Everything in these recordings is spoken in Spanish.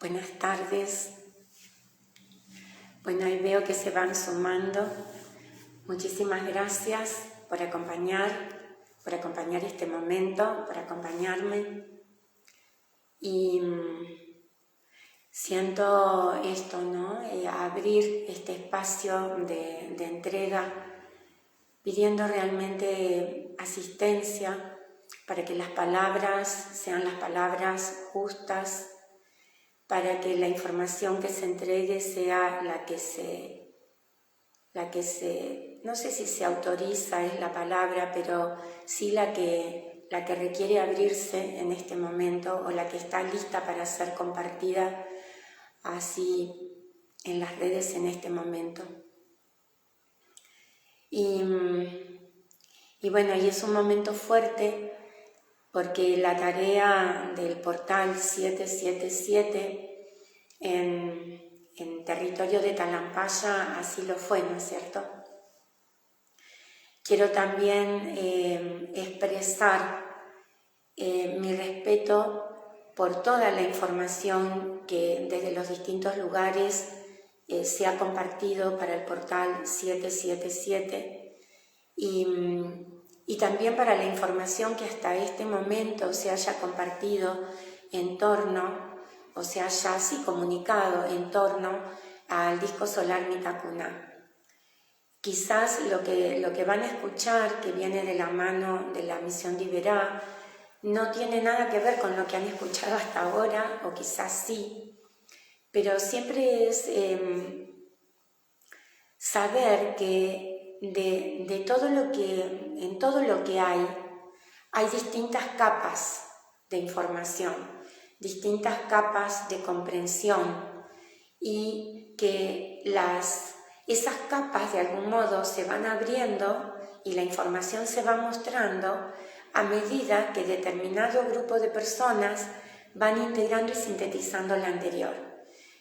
Buenas tardes. Bueno, ahí veo que se van sumando. Muchísimas gracias por acompañar este momento, por acompañarme. Y siento esto, ¿no? Abrir este espacio de entrega, pidiendo realmente asistencia para que las palabras sean las palabras justas, para que la información que se entregue sea la que se, no sé si se autoriza es la palabra, pero sí la que requiere abrirse en este momento o la que está lista para ser compartida así en las redes en este momento. Y bueno, y es un momento fuerte porque la tarea del portal 777 en territorio de Talampaya así lo fue, ¿no es cierto? Quiero también expresar mi respeto por toda la información que desde los distintos lugares se ha compartido para el portal 777 y también para la información que hasta este momento se haya compartido en torno, o se haya así comunicado en torno al disco solar Mitacuna. Quizás lo que van a escuchar, que viene de la mano de la misión de Iberá, no tiene nada que ver con lo que han escuchado hasta ahora, o quizás sí, pero siempre es saber que en todo lo que hay distintas capas de información, distintas capas de comprensión, y que esas capas de algún modo se van abriendo y la información se va mostrando a medida que determinado grupo de personas van integrando y sintetizando la anterior.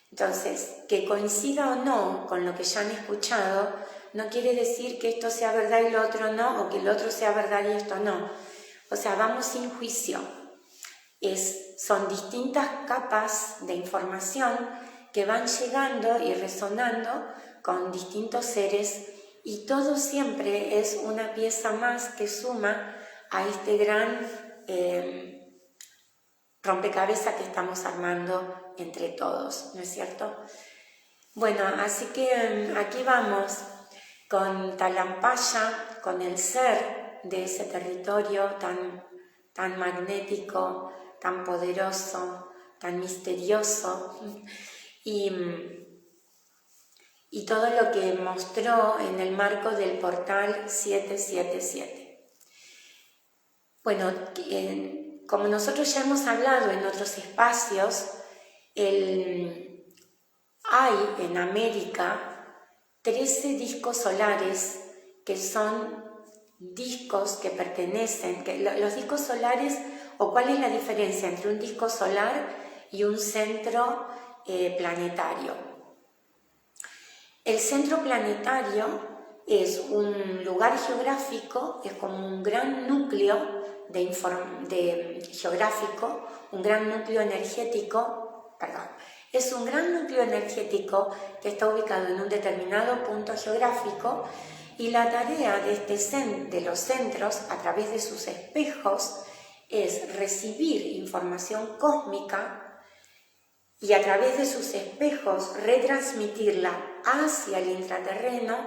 Entonces, que coincida o no con lo que ya han escuchado, no quiere decir que esto sea verdad y lo otro no, o que lo otro sea verdad y esto no. O sea, vamos sin juicio. Son distintas capas de información que van llegando y resonando con distintos seres, y todo siempre es una pieza más que suma a este gran rompecabezas que estamos armando entre todos, ¿no es cierto? Bueno, así que aquí vamos con Talampaya, con el ser de ese territorio tan magnético, tan poderoso, tan misterioso, y todo lo que mostró en el marco del portal 777. Bueno, como nosotros ya hemos hablado en otros espacios, hay en América 13 discos solares que son discos que pertenecen, los discos solares, o cuál es la diferencia entre un disco solar y un centro planetario. El centro planetario es un lugar geográfico, es como un gran núcleo geográfico, un gran núcleo energético, es un gran núcleo energético que está ubicado en un determinado punto geográfico, y la tarea de los centros a través de sus espejos es recibir información cósmica y a través de sus espejos retransmitirla hacia el intraterreno,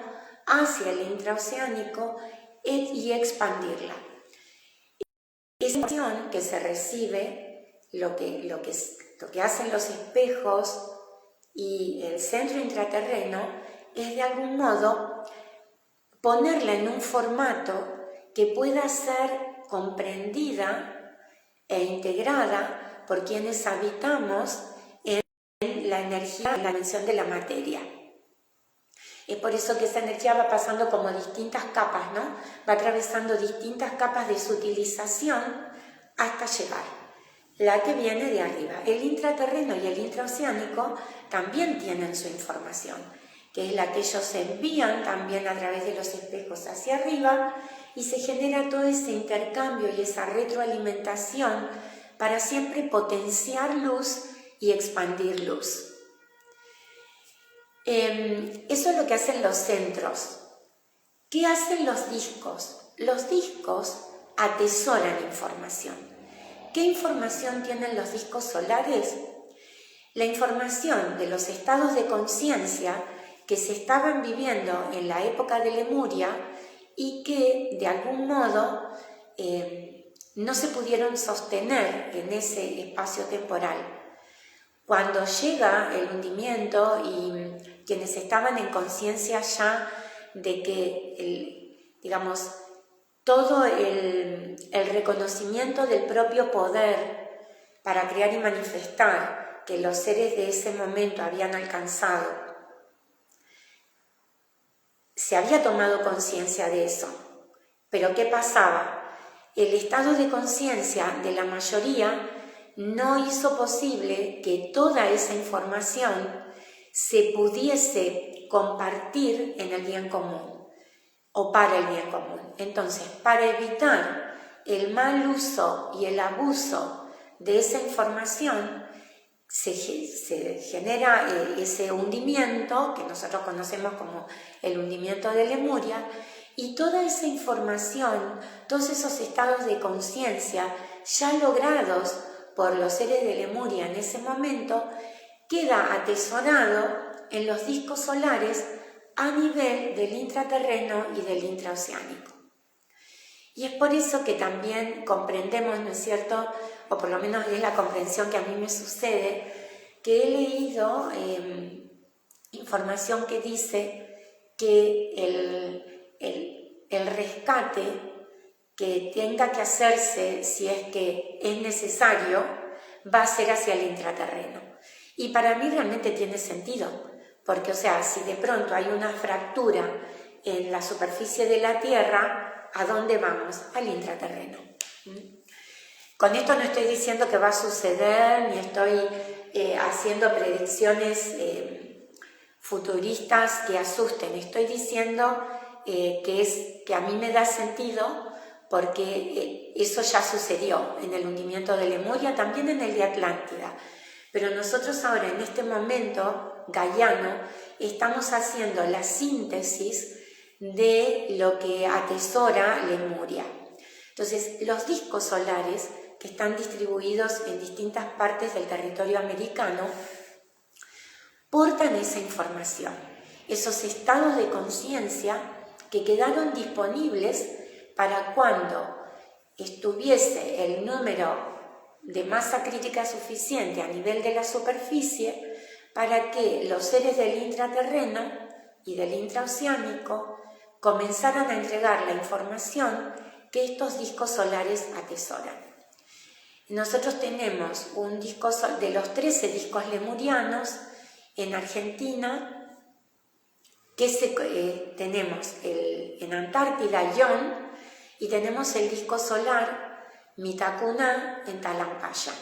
hacia el intraoceánico y expandirla. Esa información que se recibe, lo que hacen los espejos y el centro intraterreno, es de algún modo ponerla en un formato que pueda ser comprendida e integrada por quienes habitamos en la energía, en la dimensión de la materia. Es por eso que esa energía va pasando como distintas capas, ¿no? Va atravesando distintas capas de sutilización hasta llegar. La que viene de arriba. El intraterreno y el intraoceánico también tienen su información, que es la que ellos envían también a través de los espejos hacia arriba, y se genera todo ese intercambio y esa retroalimentación para siempre potenciar luz y expandir luz. Eso es lo que hacen los centros. ¿Qué hacen los discos? Los discos atesoran información. ¿Qué información tienen los discos solares? La información de los estados de conciencia que se estaban viviendo en la época de Lemuria y que de algún modo no se pudieron sostener en ese espacio temporal. Cuando llega el hundimiento y quienes estaban en conciencia ya de que, todo el reconocimiento del propio poder para crear y manifestar que los seres de ese momento habían alcanzado, se había tomado conciencia de eso. Pero ¿qué pasaba? El estado de conciencia de la mayoría no hizo posible que toda esa información se pudiese compartir en el bien común o para el bien común. Entonces, para evitar el mal uso y el abuso de esa información, se genera ese hundimiento que nosotros conocemos como el hundimiento de Lemuria, y toda esa información, todos esos estados de conciencia ya logrados por los seres de Lemuria en ese momento, queda atesorado en los discos solares a nivel del intraterreno y del intraoceánico. Y es por eso que también comprendemos, ¿no es cierto?, o por lo menos es la comprensión que a mí me sucede, que he leído información que dice que el rescate que tenga que hacerse, si es que es necesario, va a ser hacia el intraterreno. Y para mí realmente tiene sentido, porque, si de pronto hay una fractura en la superficie de la Tierra, ¿a dónde vamos? Al intraterreno. Con esto no estoy diciendo que va a suceder, ni estoy haciendo predicciones futuristas que asusten. Estoy diciendo que a mí me da sentido porque eso ya sucedió en el hundimiento de Lemuria, también en el de Atlántida. Pero nosotros ahora, en este momento gaiano, estamos haciendo la síntesis de lo que atesora Lemuria. Entonces, los discos solares, que están distribuidos en distintas partes del territorio americano, portan esa información, esos estados de conciencia que quedaron disponibles para cuando estuviese el número de masa crítica suficiente a nivel de la superficie para que los seres del intraterreno y del intraoceánico comenzaran a entregar la información que estos discos solares atesoran. Nosotros tenemos un disco de los 13 discos lemurianos en Argentina, que tenemos en Antártida, Ion, y tenemos el disco solar Mitakuná en Talampaya.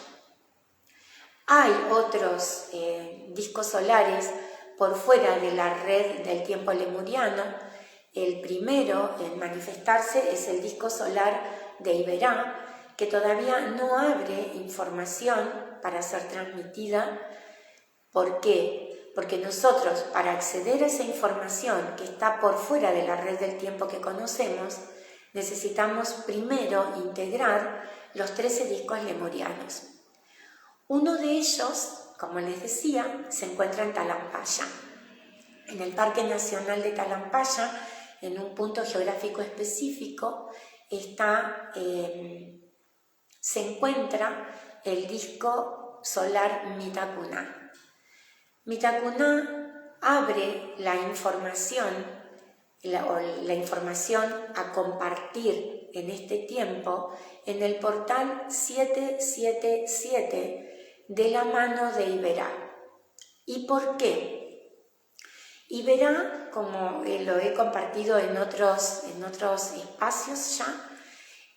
Hay otros discos solares por fuera de la red del tiempo lemuriano. El primero en manifestarse es el disco solar de Iberá, que todavía no abre información para ser transmitida. ¿Por qué? Porque nosotros, para acceder a esa información que está por fuera de la red del tiempo que conocemos, necesitamos primero integrar los 13 discos lemurianos. Uno de ellos, como les decía, se encuentra en Talampaya. En el Parque Nacional de Talampaya, en un punto geográfico específico, se encuentra el disco solar Mitakuná. Mitakuná abre la información, la información a compartir en este tiempo en el portal 777 de la mano de Iberá. ¿Y por qué? Iberá, como lo he compartido en otros espacios ya,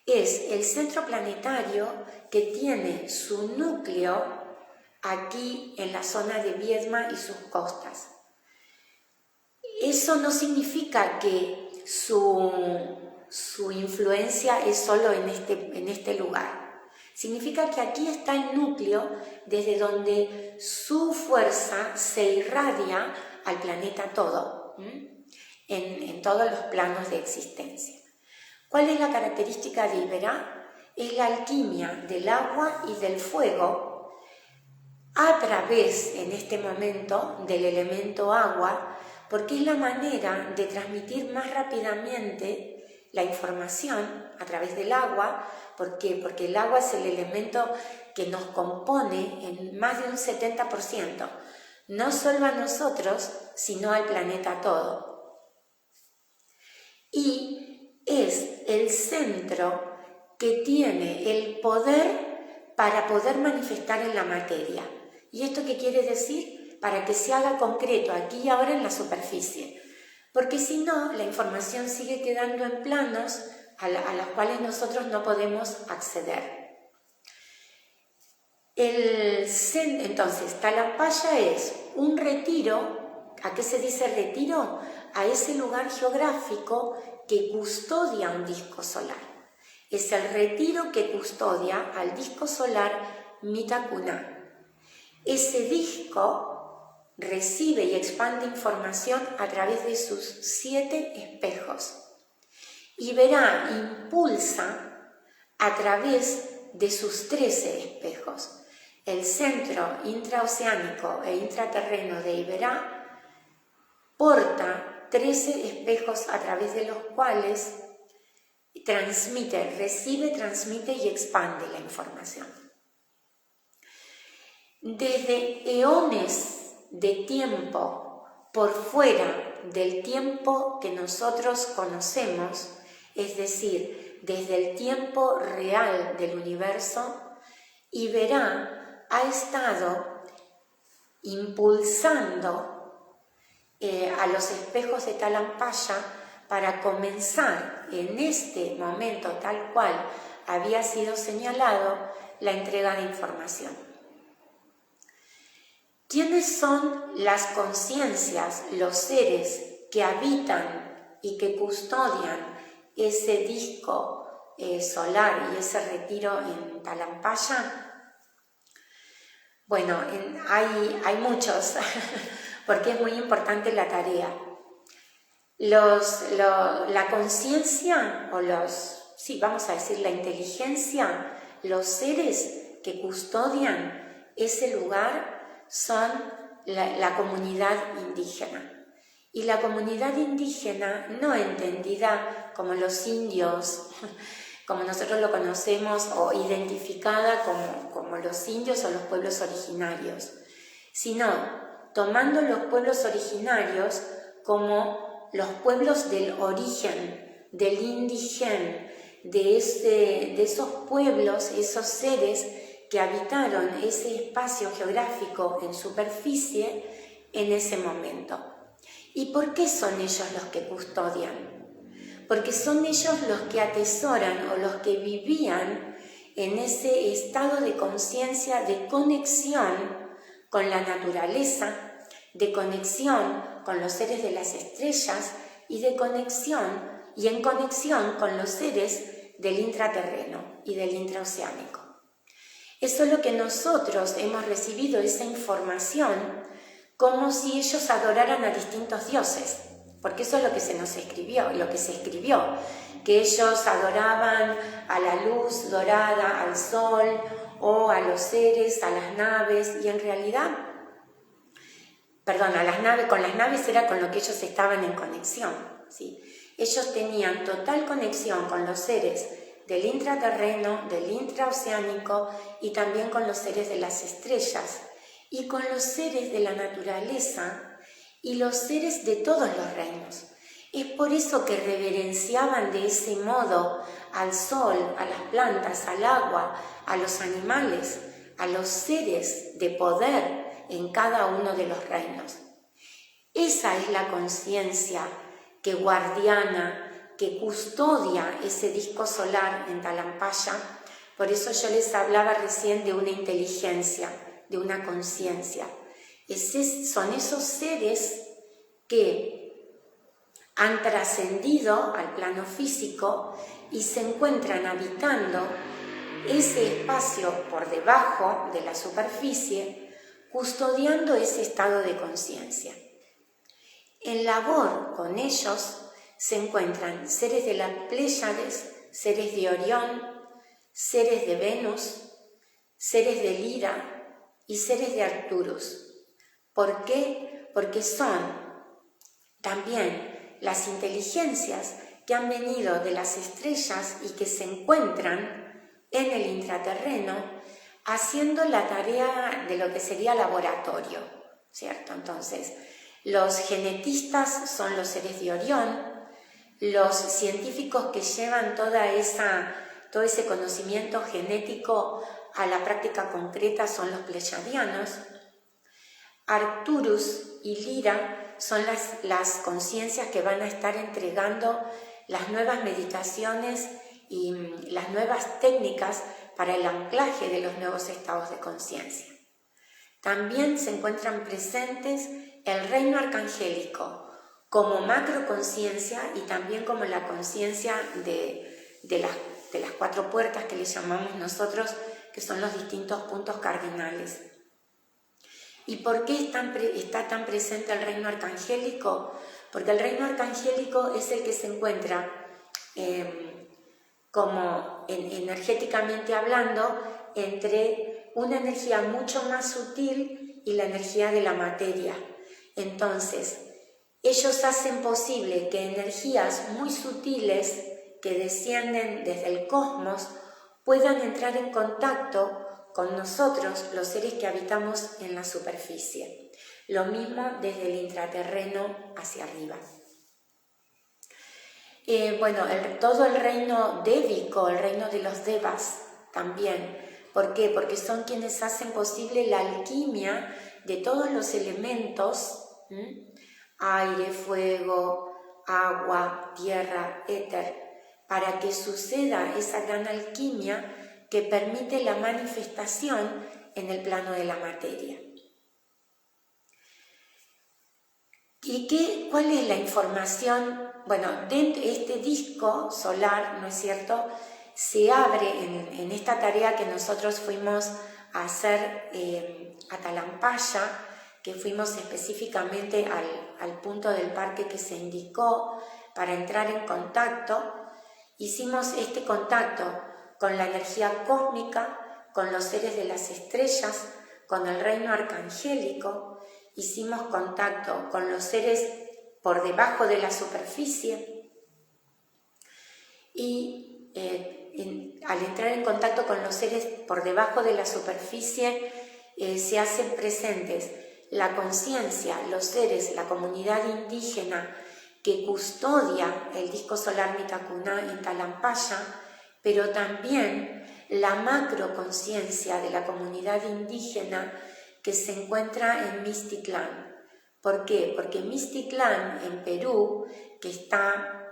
es el centro planetario que tiene su núcleo aquí en la zona de Viedma y sus costas. Eso no significa que su influencia es solo en este lugar, Significa que aquí está el núcleo desde donde su fuerza se irradia al planeta todo, en todos los planos de existencia. ¿Cuál es la característica de Iberá? Es la alquimia del agua y del fuego a través, en este momento, del elemento agua, porque es la manera de transmitir más rápidamente la información a través del agua. ¿Por qué? Porque el agua es el elemento que nos compone en más de un 70%, no solo a nosotros, sino al planeta todo. Y es el centro que tiene el poder para poder manifestar en la materia. ¿Y esto qué quiere decir? Para que se haga concreto aquí y ahora en la superficie. Porque si no, la información sigue quedando en planos a los cuales nosotros no podemos acceder. Entonces, Talampaya es un retiro. ¿A qué se dice retiro? A ese lugar geográfico que custodia un disco solar. Es el retiro que custodia al disco solar Mitakuna. Ese disco recibe y expande información a través de sus 7 espejos. Iberá impulsa a través de sus 13 espejos. El centro intraoceánico e intraterreno de Iberá porta 13 espejos a través de los cuales recibe, transmite y expande la información. Desde eones de tiempo por fuera del tiempo que nosotros conocemos, es decir, desde el tiempo real del universo, Iberá ha estado impulsando a los espejos de Talampaya para comenzar en este momento tal cual había sido señalado la entrega de información. ¿Quiénes son las conciencias, los seres que habitan y que custodian ese disco solar y ese retiro en Talampaya? Bueno, hay muchos, porque es muy importante la tarea. La conciencia, vamos a decir la inteligencia, los seres que custodian ese lugar son la comunidad indígena. Y la comunidad indígena, no entendida como los indios, como nosotros lo conocemos, o identificada como los indios o los pueblos originarios, sino tomando los pueblos originarios como los pueblos del origen, del indigen, de esos pueblos, esos seres que habitaron ese espacio geográfico en superficie en ese momento. ¿Y por qué son ellos los que custodian? Porque son ellos los que atesoran o los que vivían en ese estado de conciencia de conexión con la naturaleza, de conexión con los seres de las estrellas y en conexión con los seres del intraterreno y del intraoceánico. Eso es lo que nosotros hemos recibido, esa información, como si ellos adoraran a distintos dioses, porque eso es lo que se escribió, que ellos adoraban a la luz dorada, al sol, o a los seres, a las naves, y en realidad, con las naves era con lo que ellos estaban en conexión, ¿sí? Ellos tenían total conexión con los seres del intraterreno, del intraoceánico y también con los seres de las estrellas y con los seres de la naturaleza y los seres de todos los reinos. Es por eso que reverenciaban de ese modo al sol, a las plantas, al agua, a los animales, a los seres de poder en cada uno de los reinos. Esa es la conciencia que guardiana, que custodia ese disco solar en Talampaya. Por eso yo les hablaba recién de una inteligencia, de una conciencia. Son esos seres que han trascendido al plano físico y se encuentran habitando ese espacio por debajo de la superficie, custodiando ese estado de conciencia. En labor con ellos se encuentran seres de las Pléyades, seres de Orión, seres de Venus, seres de Lira y seres de Arcturus. ¿Por qué? Porque son también las inteligencias que han venido de las estrellas y que se encuentran en el intraterreno haciendo la tarea de lo que sería laboratorio, ¿cierto? Entonces, los genetistas son los seres de Orión, los científicos que llevan todo ese conocimiento genético a la práctica concreta son los pleyadianos. Arcturus y Lira son las conciencias que van a estar entregando las nuevas meditaciones y las nuevas técnicas para el anclaje de los nuevos estados de conciencia. También se encuentran presentes el reino arcangélico como macroconciencia y también como la conciencia de las 4 puertas que le llamamos nosotros, que son los distintos puntos cardinales. ¿Y por qué está tan presente el reino arcangélico? Porque el reino arcangélico es el que se encuentra, energéticamente hablando, entre una energía mucho más sutil y la energía de la materia. Entonces, ellos hacen posible que energías muy sutiles que descienden desde el cosmos puedan entrar en contacto con nosotros, los seres que habitamos en la superficie. Lo mismo desde el intraterreno hacia arriba. Todo el reino dévico, el reino de los devas también. ¿Por qué? Porque son quienes hacen posible la alquimia de todos los elementos, aire, fuego, agua, tierra, éter, para que suceda esa gran alquimia que permite la manifestación en el plano de la materia. ¿Y cuál es la información? Bueno, dentro de este disco solar, ¿no es cierto?, se abre en esta tarea que nosotros fuimos a hacer a Talampaya, que fuimos específicamente al punto del parque que se indicó para entrar en contacto. Hicimos este contacto con la energía cósmica, con los seres de las estrellas, con el reino arcangélico. Hicimos contacto con los seres por debajo de la superficie y al entrar en contacto con los seres por debajo de la superficie se hacen presentes la conciencia, los seres, la comunidad indígena que custodia el disco solar Mitacuna en Talampaya, pero también la macroconciencia de la comunidad indígena que se encuentra en Mixtitlán. ¿Por qué? Porque Mixtitlán, en Perú, que está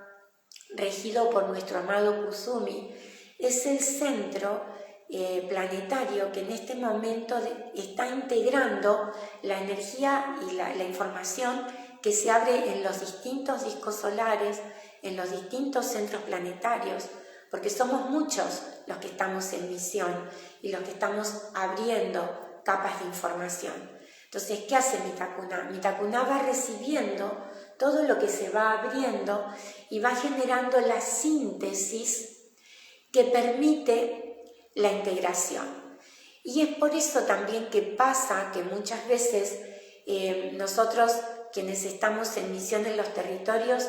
regido por nuestro amado Kusumi, es el centro planetario que en este momento está integrando la energía y la información que se abre en los distintos discos solares, en los distintos centros planetarios, porque somos muchos los que estamos en misión y los que estamos abriendo capas de información. Entonces, ¿qué hace Mitacuna? Mitacuna va recibiendo todo lo que se va abriendo y va generando la síntesis que permite la integración. Y es por eso también que pasa que muchas veces nosotros, quienes estamos en misión en los territorios,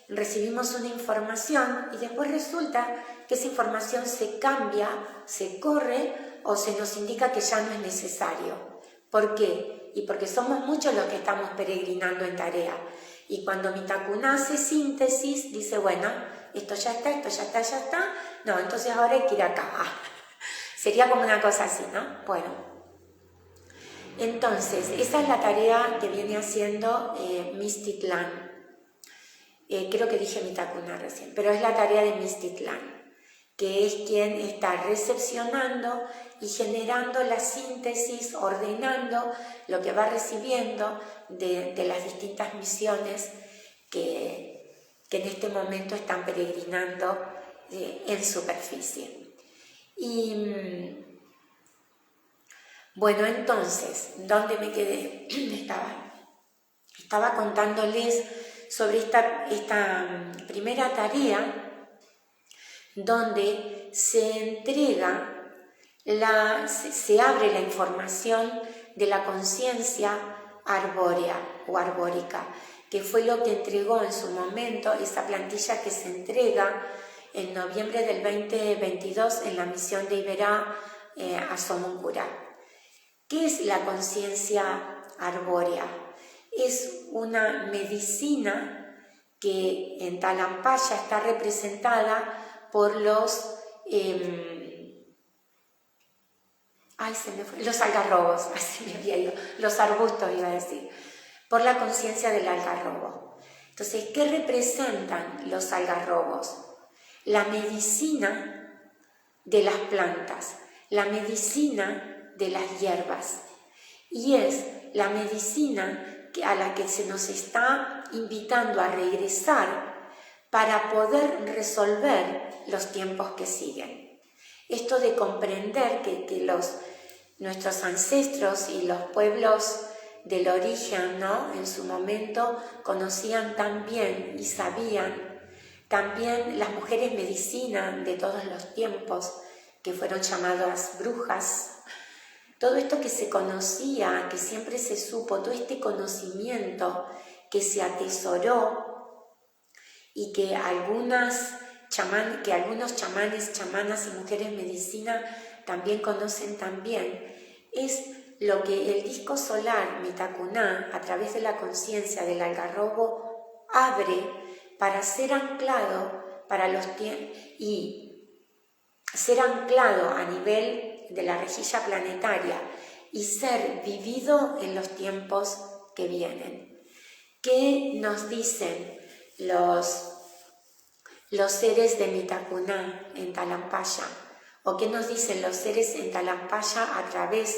recibimos una información y después resulta que esa información se cambia, se corre o se nos indica que ya no es necesario. ¿Por qué? Y porque somos muchos los que estamos peregrinando en tarea. Y cuando Mitacuna hace síntesis, dice, bueno, esto ya está, ya está. No, entonces ahora hay que ir acá. Sería como una cosa así, ¿no? Bueno. Entonces, esa es la tarea que viene haciendo Mixtitlán. Creo que dije Mitacuna recién, pero es la tarea de Mixtitlán, que es quien está recepcionando y generando la síntesis, ordenando lo que va recibiendo de las distintas misiones que en este momento están peregrinando en superficie. Y Bueno, entonces, ¿dónde me quedé? Estaba contándoles sobre esta primera tarea donde se entrega, se abre la información de la conciencia arbórea o arbórica, que fue lo que entregó en su momento esa plantilla que se entrega en noviembre del 2022 en la misión de Iberá a Somuncura. ¿Qué es la conciencia arbórea? Es una medicina que en Talampaya está representada por los los algarrobos, así me había ido, los arbustos iba a decir, por la conciencia del algarrobo. Entonces, ¿qué representan los algarrobos? La medicina de las plantas, la medicina de las hierbas, y es la medicina a la que se nos está invitando a regresar para poder resolver los tiempos que siguen. Esto de comprender que nuestros ancestros y los pueblos del origen, ¿no?, en su momento conocían tan bien y sabían, también las mujeres medicina de todos los tiempos, que fueron llamadas brujas, todo esto que se conocía, que siempre se supo, todo este conocimiento que se atesoró y que algunos chamanes, chamanas y mujeres medicina también conocen también, es lo que el disco solar Mitakuná, a través de la conciencia del algarrobo, abre para ser anclado y ser anclado a nivel de la rejilla planetaria y ser vivido en los tiempos que vienen. ¿Qué nos dicen los seres de Mitakuná en Talampaya? ¿O qué nos dicen los seres en Talampaya a través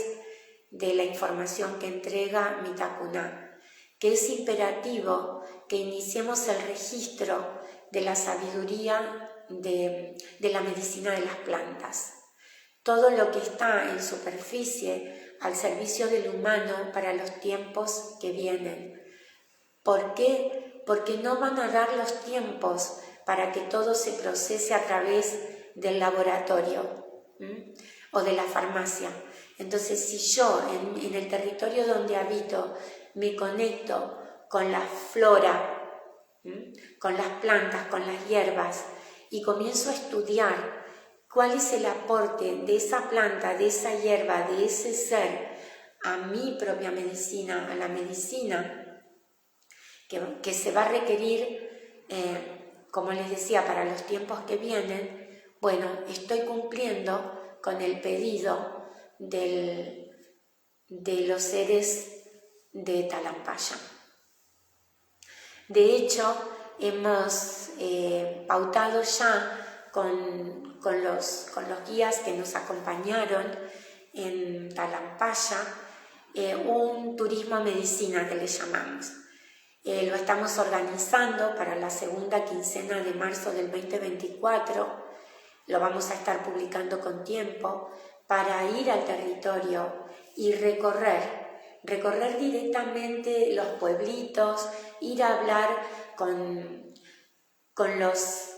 de la información que entrega Mitakuná? Que es imperativo que iniciemos el registro de la sabiduría de la medicina de las plantas. Todo lo que está en superficie al servicio del humano para los tiempos que vienen. ¿Por qué? Porque no van a dar los tiempos para que todo se procese a través del laboratorio o de la farmacia. Entonces, si yo en el territorio donde habito me conecto con la flora, con las plantas, con las hierbas, y comienzo a estudiar cuál es el aporte de esa planta, de esa hierba, de ese ser a mi propia medicina, a la medicina que se va a requerir, como les decía, para los tiempos que vienen, bueno, estoy cumpliendo con el pedido de los seres de Talampaya. De hecho, hemos pautado ya con los guías que nos acompañaron en Talampaya un turismo medicina que le llamamos. Lo estamos organizando para la segunda quincena de marzo del 2024, lo vamos a estar publicando con tiempo, para ir al territorio y recorrer directamente los pueblitos, ir a hablar con los,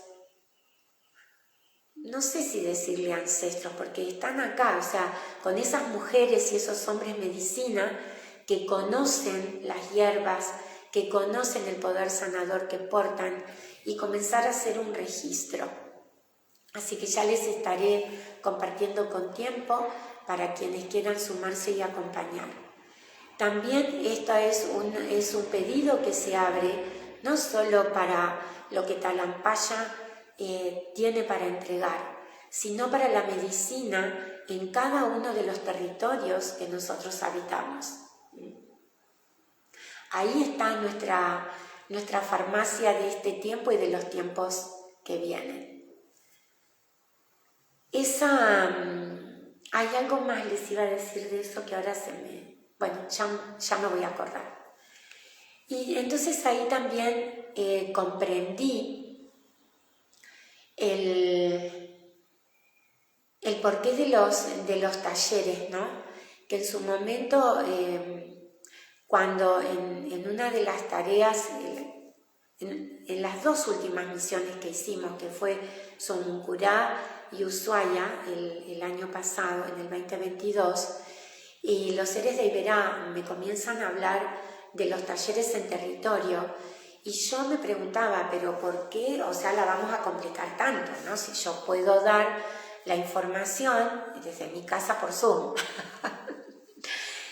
no sé si decirle ancestros, porque están acá, o sea, con esas mujeres y esos hombres medicina que conocen las hierbas, que conocen el poder sanador que portan, y comenzar a hacer un registro. Así que ya les estaré compartiendo con tiempo para quienes quieran sumarse y acompañar. También esto es un pedido que se abre no solo para lo que Talampaya tiene para entregar, sino para la medicina en cada uno de los territorios que nosotros habitamos. Ahí está nuestra farmacia de este tiempo y de los tiempos que vienen. Hay algo más les iba a decir de eso que ahora ya me voy a acordar. Y entonces ahí también comprendí el porqué de los talleres, ¿no? que en su momento, cuando en una de las tareas, en las dos últimas misiones que hicimos, que fue Somuncurá y Ushuaia el año pasado, en el 2022, y los seres de Iberá me comienzan a hablar de los talleres en territorio, y yo me preguntaba, pero ¿por qué? O sea, la vamos a complicar tanto, ¿no? Si yo puedo dar la información desde mi casa por Zoom.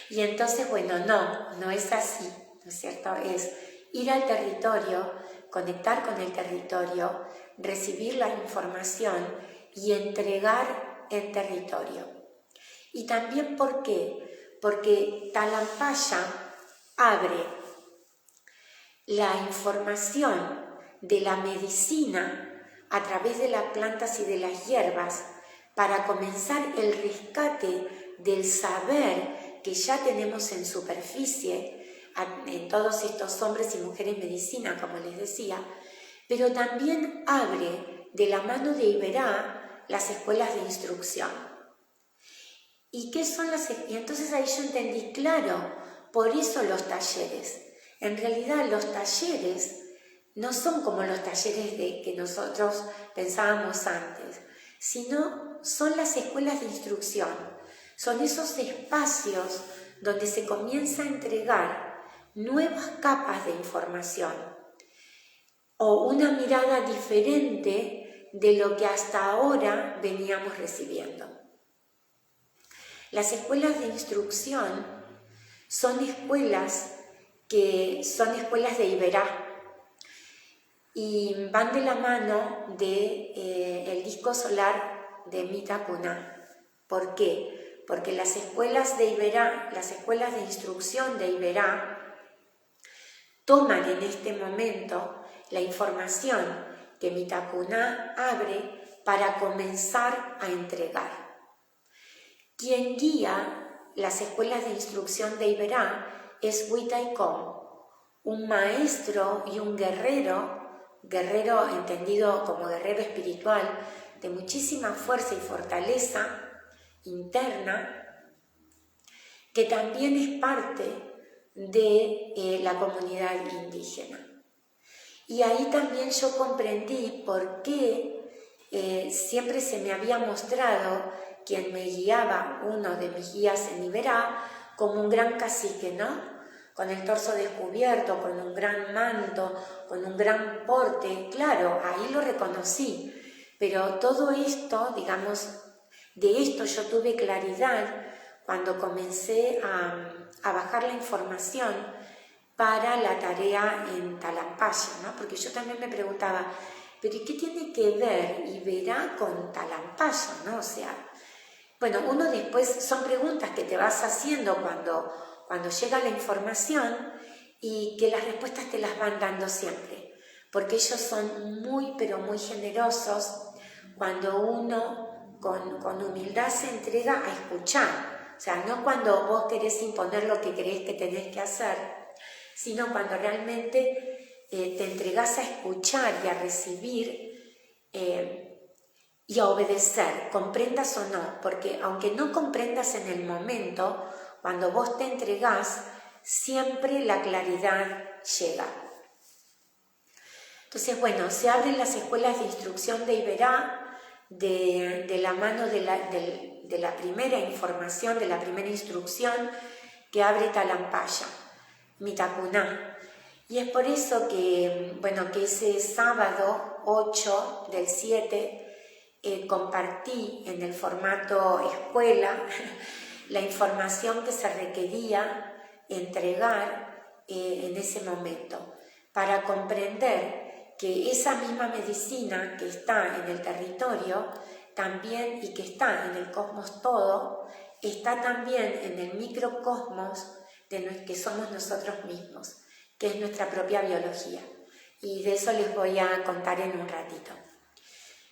Y entonces, bueno, no es así, ¿no es cierto? Es ir al territorio, conectar con el territorio, recibir la información y entregar en territorio. Y también, ¿por qué? Porque Talampaya abre la información de la medicina a través de las plantas y de las hierbas para comenzar el rescate del saber que ya tenemos en superficie, en todos estos hombres y mujeres medicina, como les decía, pero también abre de la mano de Iberá las escuelas de instrucción. ¿Y qué son y entonces ahí yo entendí, claro, por eso los talleres. En realidad los talleres no son como los talleres que nosotros pensábamos antes, sino son las escuelas de instrucción, son esos espacios donde se comienza a entregar nuevas capas de información o una mirada diferente de lo que hasta ahora veníamos recibiendo. Las escuelas de instrucción son escuelas de Iberá y van de la mano del disco solar de Mitacuna. ¿Por qué? Porque las escuelas de Iberá, las escuelas de instrucción de Iberá, toman en este momento la información que Mitacuna abre para comenzar a entregar. Quien guía las escuelas de instrucción de Iberá es Huitaikom, un maestro y un guerrero entendido como guerrero espiritual, de muchísima fuerza y fortaleza interna, que también es parte de la comunidad indígena. Y ahí también yo comprendí por qué siempre se me había mostrado quien me guiaba, uno de mis guías en Iberá, como un gran cacique, ¿no? Con el torso descubierto, con un gran manto, con un gran porte. Claro, ahí lo reconocí, pero todo esto, digamos, de esto yo tuve claridad cuando comencé a bajar la información para la tarea en Talampaya, ¿no? Porque yo también me preguntaba, ¿pero qué tiene que ver Iberá con Talampaya, ¿no? O sea, bueno, uno después, son preguntas que te vas haciendo cuando llega la información y que las respuestas te las van dando siempre, porque ellos son muy, pero muy generosos cuando uno con humildad se entrega a escuchar. O sea, no cuando vos querés imponer lo que creés que tenés que hacer, sino cuando realmente te entregás a escuchar y a recibir y a obedecer, comprendas o no, porque aunque no comprendas en el momento, cuando vos te entregás, siempre la claridad llega. Entonces, bueno, se abren las escuelas de instrucción de Iberá de la mano de la primera información, de la primera instrucción que abre Talampaya, Mitacuna. Y es por eso que, bueno, que ese sábado 8 del 7 compartí en el formato escuela la información que se requería entregar en ese momento para comprender que esa misma medicina que está en el territorio también y que está en el cosmos todo, está también en el microcosmos que somos nosotros mismos, que es nuestra propia biología. Y de eso les voy a contar en un ratito.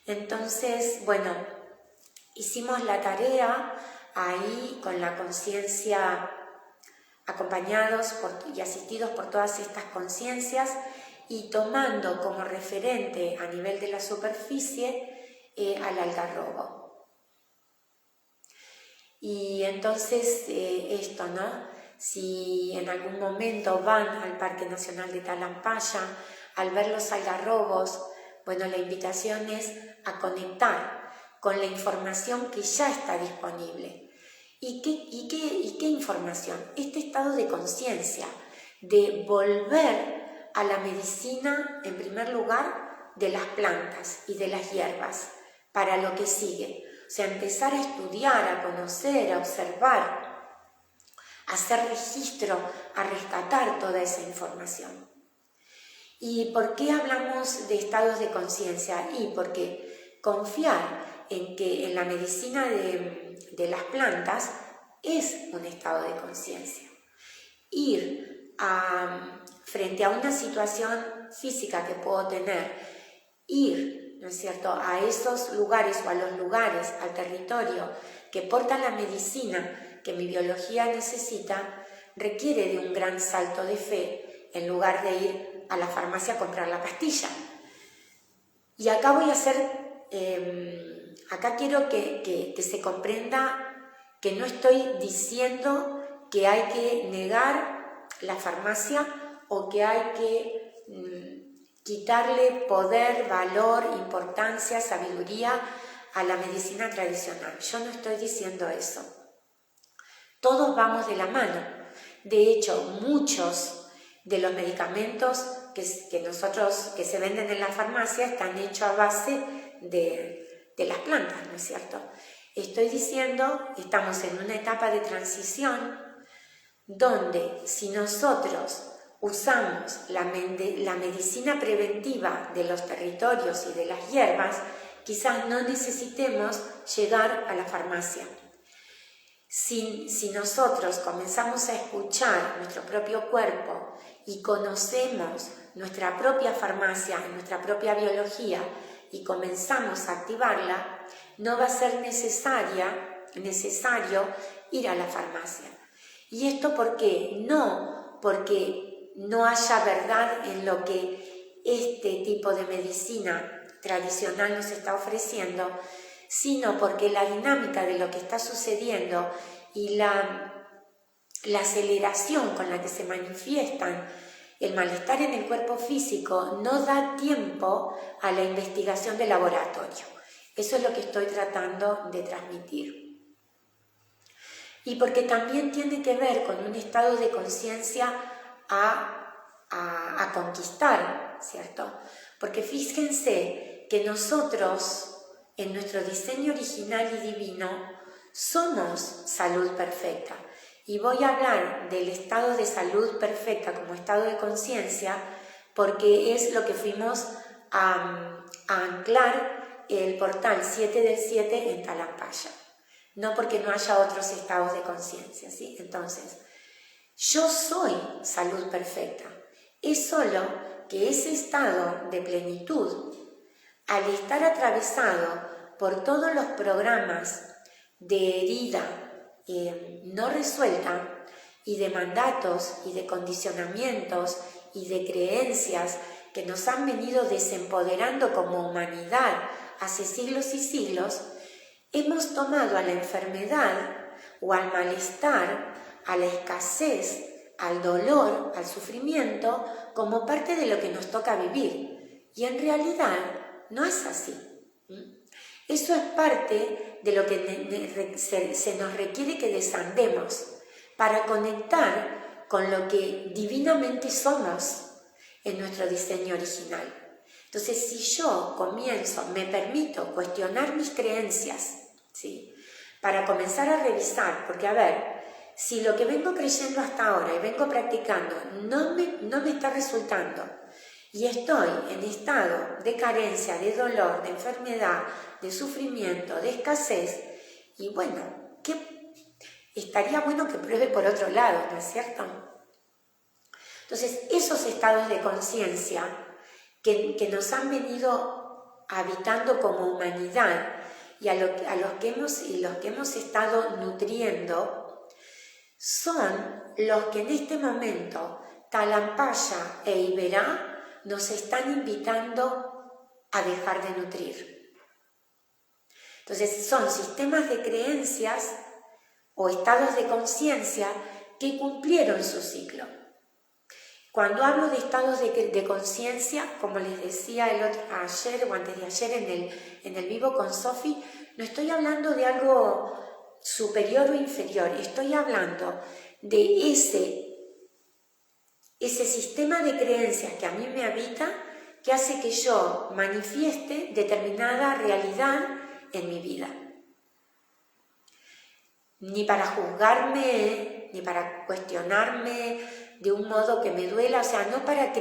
Entonces, bueno, hicimos la tarea ahí con la conciencia, acompañados y asistidos por todas estas conciencias y tomando como referente a nivel de la superficie al algarrobo. Y entonces esto, ¿no? Si en algún momento van al Parque Nacional de Talampaya, al ver los algarrobos, bueno, la invitación es a conectar con la información que ya está disponible. ¿Y qué información? Este estado de conciencia, de volver a la medicina, en primer lugar, de las plantas y de las hierbas, para lo que sigue. O sea, empezar a estudiar, a conocer, a observar, a hacer registro, a rescatar toda esa información. ¿Y por qué hablamos de estados de conciencia? Y porque confiar en la medicina de las plantas es un estado de conciencia. Ir frente a una situación física que puedo tener, ir, ¿no es cierto?, a esos lugares o a los lugares, al territorio que porta la medicina que mi biología necesita, requiere de un gran salto de fe en lugar de ir a la farmacia a comprar la pastilla. Y acá voy a hacer, acá quiero que se comprenda que no estoy diciendo que hay que negar la farmacia o que hay que quitarle poder, valor, importancia, sabiduría a la medicina tradicional. Yo no estoy diciendo eso. Todos vamos de la mano. De hecho, muchos de los medicamentos que se venden en la farmacia están hechos a base de las plantas, ¿no es cierto? Estoy diciendo, estamos en una etapa de transición donde si nosotros usamos la medicina preventiva de los territorios y de las hierbas, quizás no necesitemos llegar a la farmacia. Si nosotros comenzamos a escuchar nuestro propio cuerpo y conocemos nuestra propia farmacia, nuestra propia biología y comenzamos a activarla, no va a ser necesario ir a la farmacia. ¿Y esto por qué? No porque no haya verdad en lo que este tipo de medicina tradicional nos está ofreciendo, sino porque la dinámica de lo que está sucediendo y la aceleración con la que se manifiestan el malestar en el cuerpo físico no da tiempo a la investigación de laboratorio. Eso es lo que estoy tratando de transmitir. Y porque también tiene que ver con un estado de conciencia a conquistar, ¿cierto? Porque fíjense que nosotros, en nuestro diseño original y divino, somos salud perfecta. Y voy a hablar del estado de salud perfecta como estado de conciencia porque es lo que fuimos a anclar el portal 7 del 7 en Talampaya. No porque no haya otros estados de conciencia, ¿sí? Entonces, yo soy salud perfecta. Es solo que ese estado de plenitud, al estar atravesado por todos los programas de herida no resuelta y de mandatos y de condicionamientos y de creencias que nos han venido desempoderando como humanidad hace siglos y siglos, hemos tomado a la enfermedad o al malestar, a la escasez, al dolor, al sufrimiento como parte de lo que nos toca vivir. Y en realidad no es así. Eso es parte de lo que se nos requiere que desandemos para conectar con lo que divinamente somos en nuestro diseño original. Entonces, si yo me permito cuestionar mis creencias, ¿sí?, para comenzar a revisar, porque a ver, si lo que vengo creyendo hasta ahora y vengo practicando no me está resultando y estoy en estado de carencia, de dolor, de enfermedad, de sufrimiento, de escasez, y bueno, estaría bueno que pruebe por otro lado, ¿no es cierto? Entonces, esos estados de conciencia que nos han venido habitando como humanidad y a los que hemos estado nutriendo, son los que en este momento Talampaya e Iberá nos están invitando a dejar de nutrir. Entonces son sistemas de creencias o estados de conciencia que cumplieron su ciclo. Cuando hablo de estados de conciencia, como les decía ayer o antes de ayer en el vivo con Sofi, no estoy hablando de algo superior o inferior, estoy hablando de ese sistema de creencias que a mí me habita, que hace que yo manifieste determinada realidad en mi vida. Ni para juzgarme, ni para cuestionarme de un modo que me duela, o sea, no para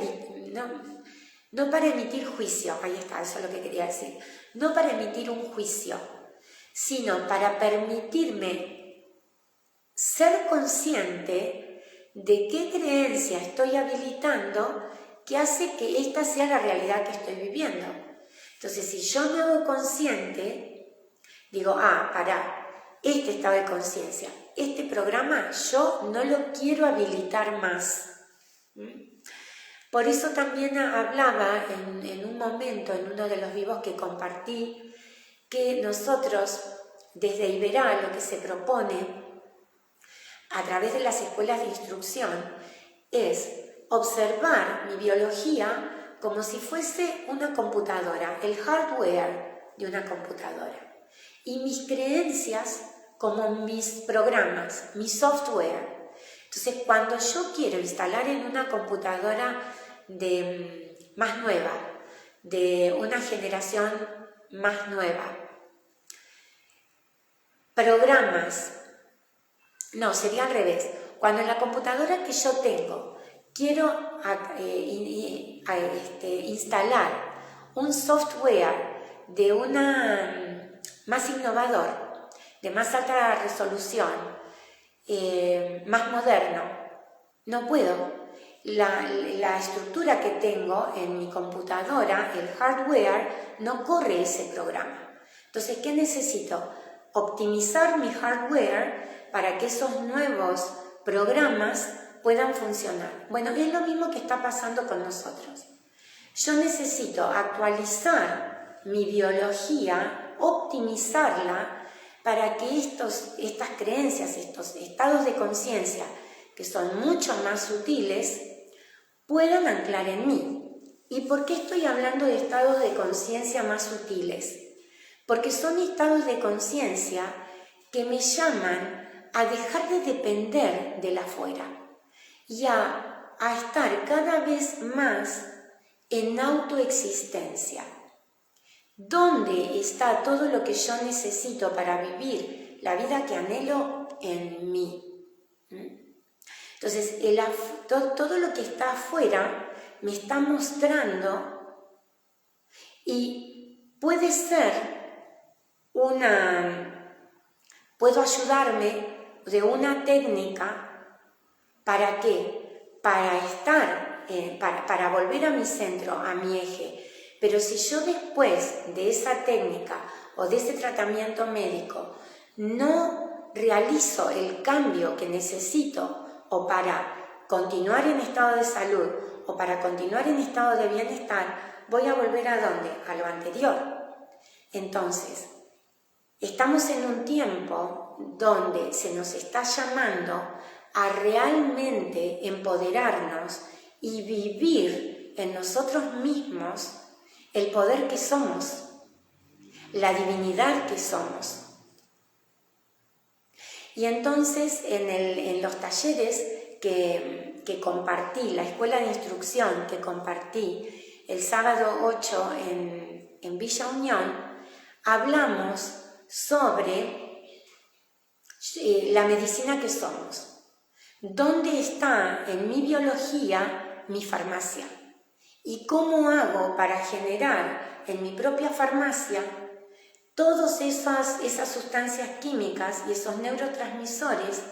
emitir juicio, ahí está, eso es lo que quería decir, no para emitir un juicio, sino para permitirme ser consciente de qué creencia estoy habilitando que hace que esta sea la realidad que estoy viviendo. Entonces, si yo me hago consciente, digo, este estado de conciencia, este programa yo no lo quiero habilitar más. Por eso también hablaba en un momento, en uno de los vivos que compartí, que nosotros, desde Iberá, lo que se propone a través de las escuelas de instrucción es observar mi biología como si fuese una computadora, el hardware de una computadora, y mis creencias como mis programas, mi software. Entonces, cuando yo quiero instalar en una computadora más nueva, de una generación más nueva, programas, no, sería al revés. Cuando en la computadora que yo tengo quiero instalar un software de más innovador, de más alta resolución, más moderno, no puedo. La estructura que tengo en mi computadora, el hardware, no corre ese programa. Entonces, ¿qué necesito? Optimizar mi hardware para que esos nuevos programas puedan funcionar. Bueno, es lo mismo que está pasando con nosotros. Yo necesito actualizar mi biología, optimizarla, para que estas creencias, estos estados de conciencia, que son mucho más sutiles, puedan anclar en mí. ¿Y por qué estoy hablando de estados de conciencia más sutiles? Porque son estados de conciencia que me llaman a dejar de depender del afuera y a estar cada vez más en autoexistencia. ¿Dónde está todo lo que yo necesito para vivir la vida que anhelo en mí? Entonces, todo lo que está afuera me está mostrando y puede ser puedo ayudarme de una técnica. ¿Para qué? Para volver a mi centro, a mi eje. Pero si yo después de esa técnica o de ese tratamiento médico no realizo el cambio que necesito o para continuar en estado de salud o para continuar en estado de bienestar, voy a volver ¿a dónde? A lo anterior. Entonces, estamos en un tiempo donde se nos está llamando a realmente empoderarnos y vivir en nosotros mismos el poder que somos, la divinidad que somos. Y entonces en los talleres que compartí, la escuela de instrucción que compartí el sábado 8 en Villa Unión, hablamos sobre la medicina que somos. ¿Dónde está en mi biología mi farmacia? ¿Y cómo hago para generar en mi propia farmacia todas esas sustancias químicas y esos neurotransmisores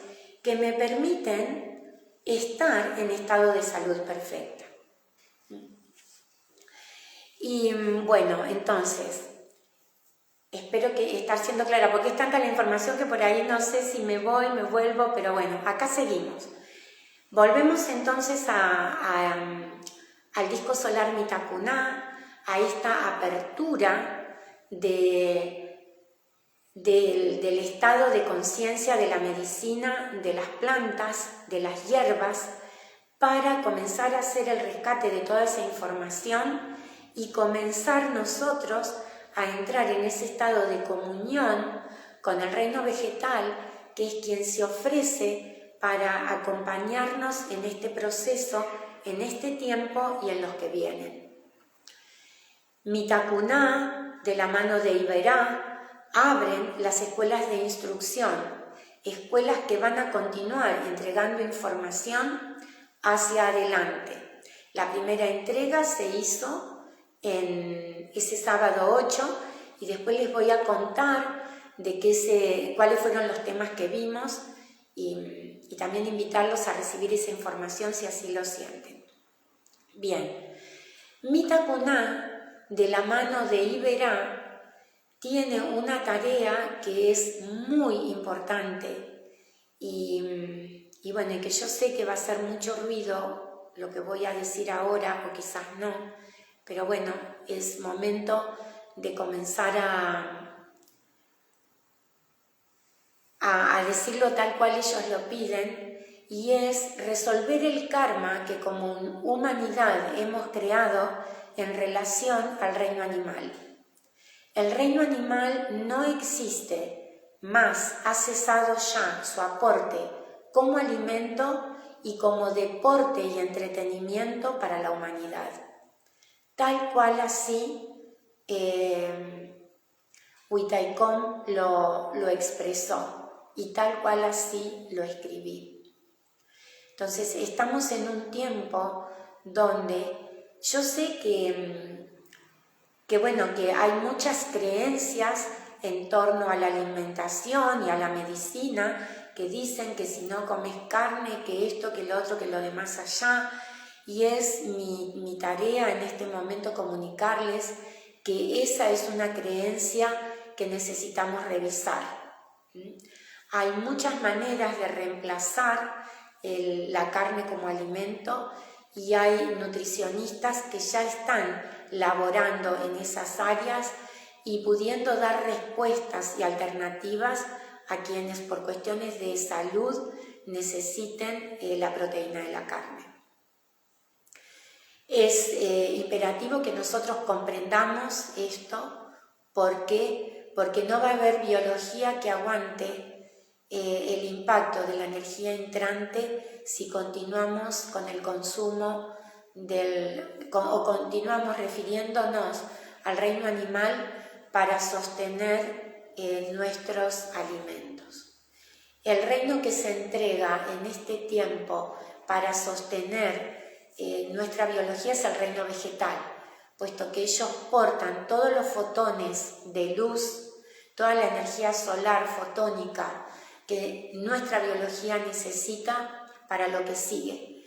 que me permiten estar en estado de salud perfecta? Y bueno, entonces, espero que estar siendo clara, porque es tanta la información que por ahí no sé si me voy, me vuelvo, pero bueno, acá seguimos. Volvemos entonces al disco solar Mitakuná, a esta apertura de del estado de conciencia de la medicina, de las plantas, de las hierbas, para comenzar a hacer el rescate de toda esa información y comenzar nosotros a entrar en ese estado de comunión con el reino vegetal, que es quien se ofrece para acompañarnos en este proceso, en este tiempo y en los que vienen. Mitakuná, de la mano de Iberá, abren las escuelas de instrucción, escuelas que van a continuar entregando información hacia adelante. La primera entrega se hizo en ese sábado 8 y después les voy a contar cuáles fueron los temas que vimos y también invitarlos a recibir esa información si así lo sienten. Bien, Mitakuná, de la mano de Iberá, tiene una tarea que es muy importante y bueno, y que yo sé que va a hacer mucho ruido lo que voy a decir ahora, o quizás no, pero bueno, es momento de comenzar a decirlo tal cual ellos lo piden, y es resolver el karma que como humanidad hemos creado en relación al reino animal. El reino animal no existe más, ha cesado ya su aporte como alimento y como deporte y entretenimiento para la humanidad. Tal cual así Huitaikom lo expresó y tal cual así lo escribí. Entonces estamos en un tiempo donde yo sé que hay muchas creencias en torno a la alimentación y a la medicina que dicen que si no comes carne, que esto, que lo otro, que lo demás allá, y es mi tarea en este momento comunicarles que esa es una creencia que necesitamos revisar. Hay muchas maneras de reemplazar la carne como alimento y hay nutricionistas que ya están laborando en esas áreas y pudiendo dar respuestas y alternativas a quienes por cuestiones de salud necesiten la proteína de la carne. Es imperativo que nosotros comprendamos esto porque no va a haber biología que aguante el impacto de la energía entrante si continuamos con el consumo o continuamos refiriéndonos al reino animal para sostener nuestros alimentos. El reino que se entrega en este tiempo para sostener nuestra biología es el reino vegetal, puesto que ellos portan todos los fotones de luz, toda la energía solar fotónica que nuestra biología necesita para lo que sigue.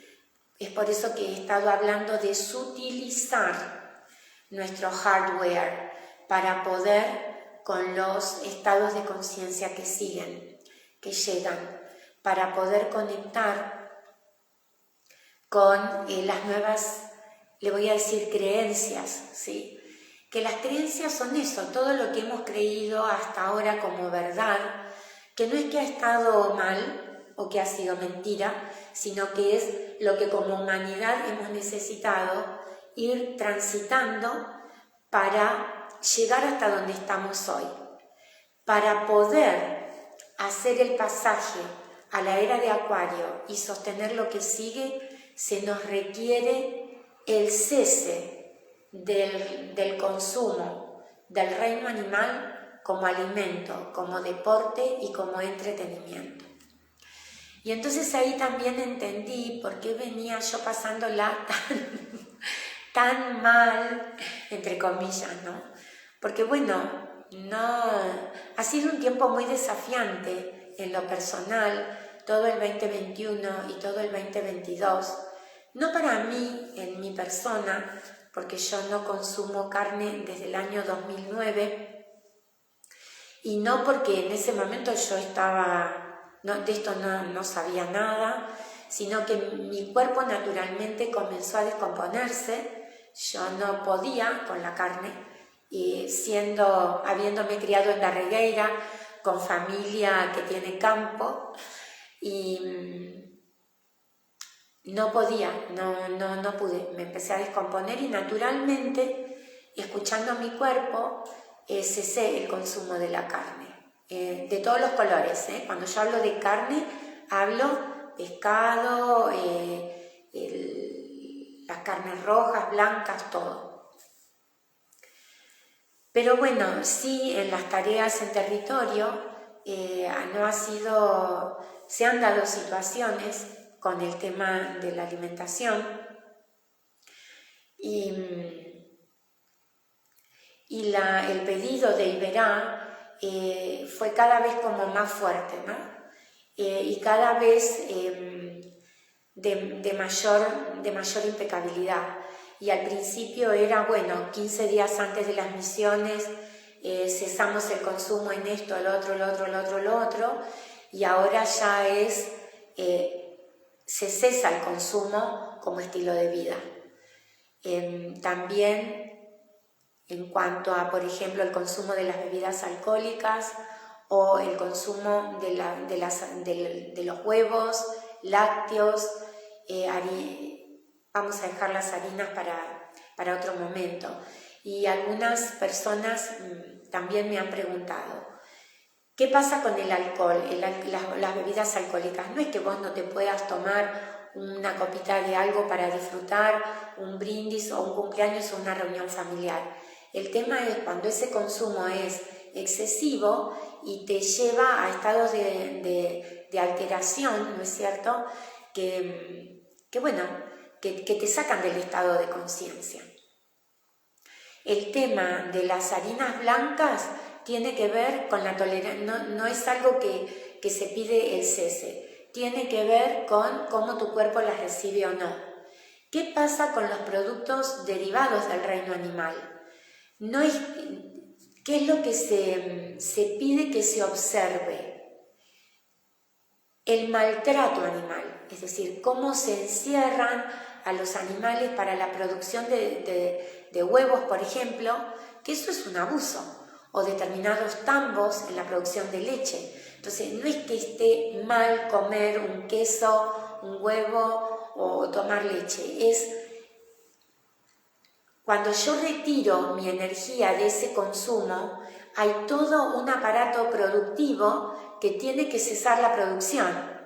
Es por eso que he estado hablando de sutilizar nuestro hardware para poder, con los estados de conciencia que siguen, que llegan, para poder conectar con las nuevas, le voy a decir, creencias, ¿sí? Que las creencias son eso, todo lo que hemos creído hasta ahora como verdad, que no es que ha estado mal o que ha sido mentira, sino que es lo que como humanidad hemos necesitado ir transitando para llegar hasta donde estamos hoy. Para poder hacer el pasaje a la era de Acuario y sostener lo que sigue, se nos requiere el cese del consumo del reino animal como alimento, como deporte y como entretenimiento. Y entonces ahí también entendí por qué venía yo pasándola tan mal, entre comillas, ¿no? Porque ha sido un tiempo muy desafiante en lo personal, todo el 2021 y todo el 2022. No para mí, en mi persona, porque yo no consumo carne desde el año 2009, y no porque en ese momento yo de esto no sabía nada, sino que mi cuerpo naturalmente comenzó a descomponerse. Yo no podía con la carne, y habiéndome criado en Darregueira, con familia que tiene campo y no podía, no pude, me empecé a descomponer y naturalmente, escuchando mi cuerpo, cesé el consumo de la carne, de todos los colores. Cuando yo hablo de carne, hablo pescado, las carnes rojas, blancas, todo. Pero bueno, sí, en las tareas en territorio se han dado situaciones con el tema de la alimentación y el pedido de Iberá fue cada vez como más fuerte, ¿no? Y cada vez de mayor impecabilidad. Y al principio era, bueno, 15 días antes de las misiones, cesamos el consumo en esto, lo otro, y ahora ya se cesa el consumo como estilo de vida. También en cuanto a, por ejemplo, el consumo de las bebidas alcohólicas o el consumo de los huevos, lácteos, vamos a dejar las harinas para otro momento. Y algunas personas también me han preguntado, ¿qué pasa con el alcohol, las bebidas alcohólicas? No es que vos no te puedas tomar una copita de algo para disfrutar, un brindis o un cumpleaños o una reunión familiar. El tema es cuando ese consumo es excesivo y te lleva a estados de alteración, ¿no es cierto?, que te sacan del estado de conciencia. El tema de las harinas blancas tiene que ver con la tolerancia, no es algo que se pide el cese, tiene que ver con cómo tu cuerpo las recibe o no. ¿Qué pasa con los productos derivados del reino animal? ¿Qué es lo que se pide que se observe? El maltrato animal, es decir, cómo se encierran a los animales para la producción de huevos, por ejemplo, que eso es un abuso, o determinados tambos en la producción de leche. Entonces, no es que esté mal comer un queso, un huevo o tomar leche, es cuando yo retiro mi energía de ese consumo, hay todo un aparato productivo que tiene que cesar la producción.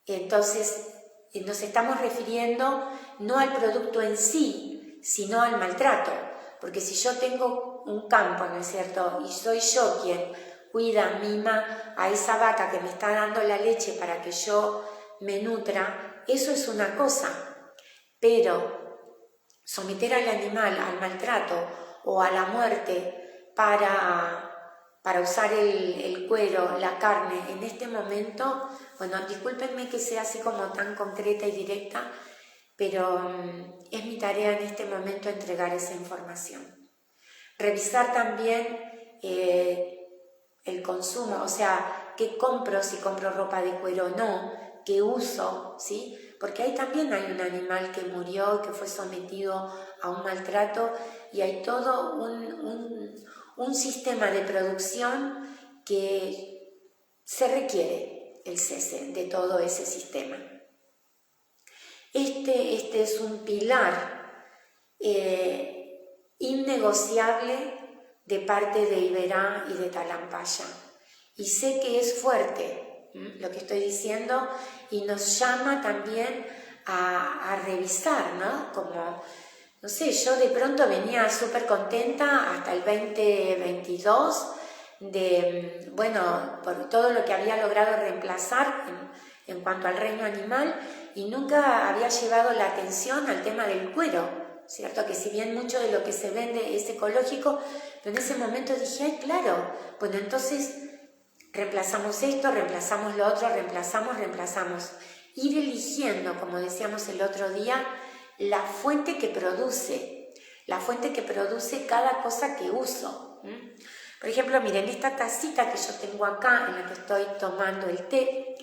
Entonces, nos estamos refiriendo no al producto en sí, sino al maltrato. Porque si yo tengo un campo, ¿no es cierto?, y soy yo quien cuida, mima a esa vaca que me está dando la leche para que yo me nutra, eso es una cosa. Pero someter al animal al maltrato o a la muerte para usar el cuero, la carne, en este momento, bueno, discúlpenme que sea así como tan concreta y directa, pero es mi tarea en este momento entregar esa información. Revisar también el consumo, o sea, qué compro, si compro ropa de cuero o no, qué uso, ¿sí? Porque ahí también hay un animal que murió, que fue sometido a un maltrato y hay todo un sistema de producción que se requiere el cese de todo ese sistema. Este es un pilar innegociable de parte de Iberá y de Talampaya. Y sé que es fuerte lo que estoy diciendo y nos llama también a revisar, ¿no? Como, no sé, yo de pronto venía súper contenta hasta el 2022 por todo lo que había logrado reemplazar en cuanto al reino animal y nunca había llevado la atención al tema del cuero, ¿cierto? Que si bien mucho de lo que se vende es ecológico, pero en ese momento dije, ay, claro, bueno, entonces reemplazamos esto, reemplazamos lo otro, reemplazamos. Ir eligiendo, como decíamos el otro día, la fuente que produce cada cosa que uso. Por ejemplo, miren, esta tacita que yo tengo acá, en la que estoy tomando el té,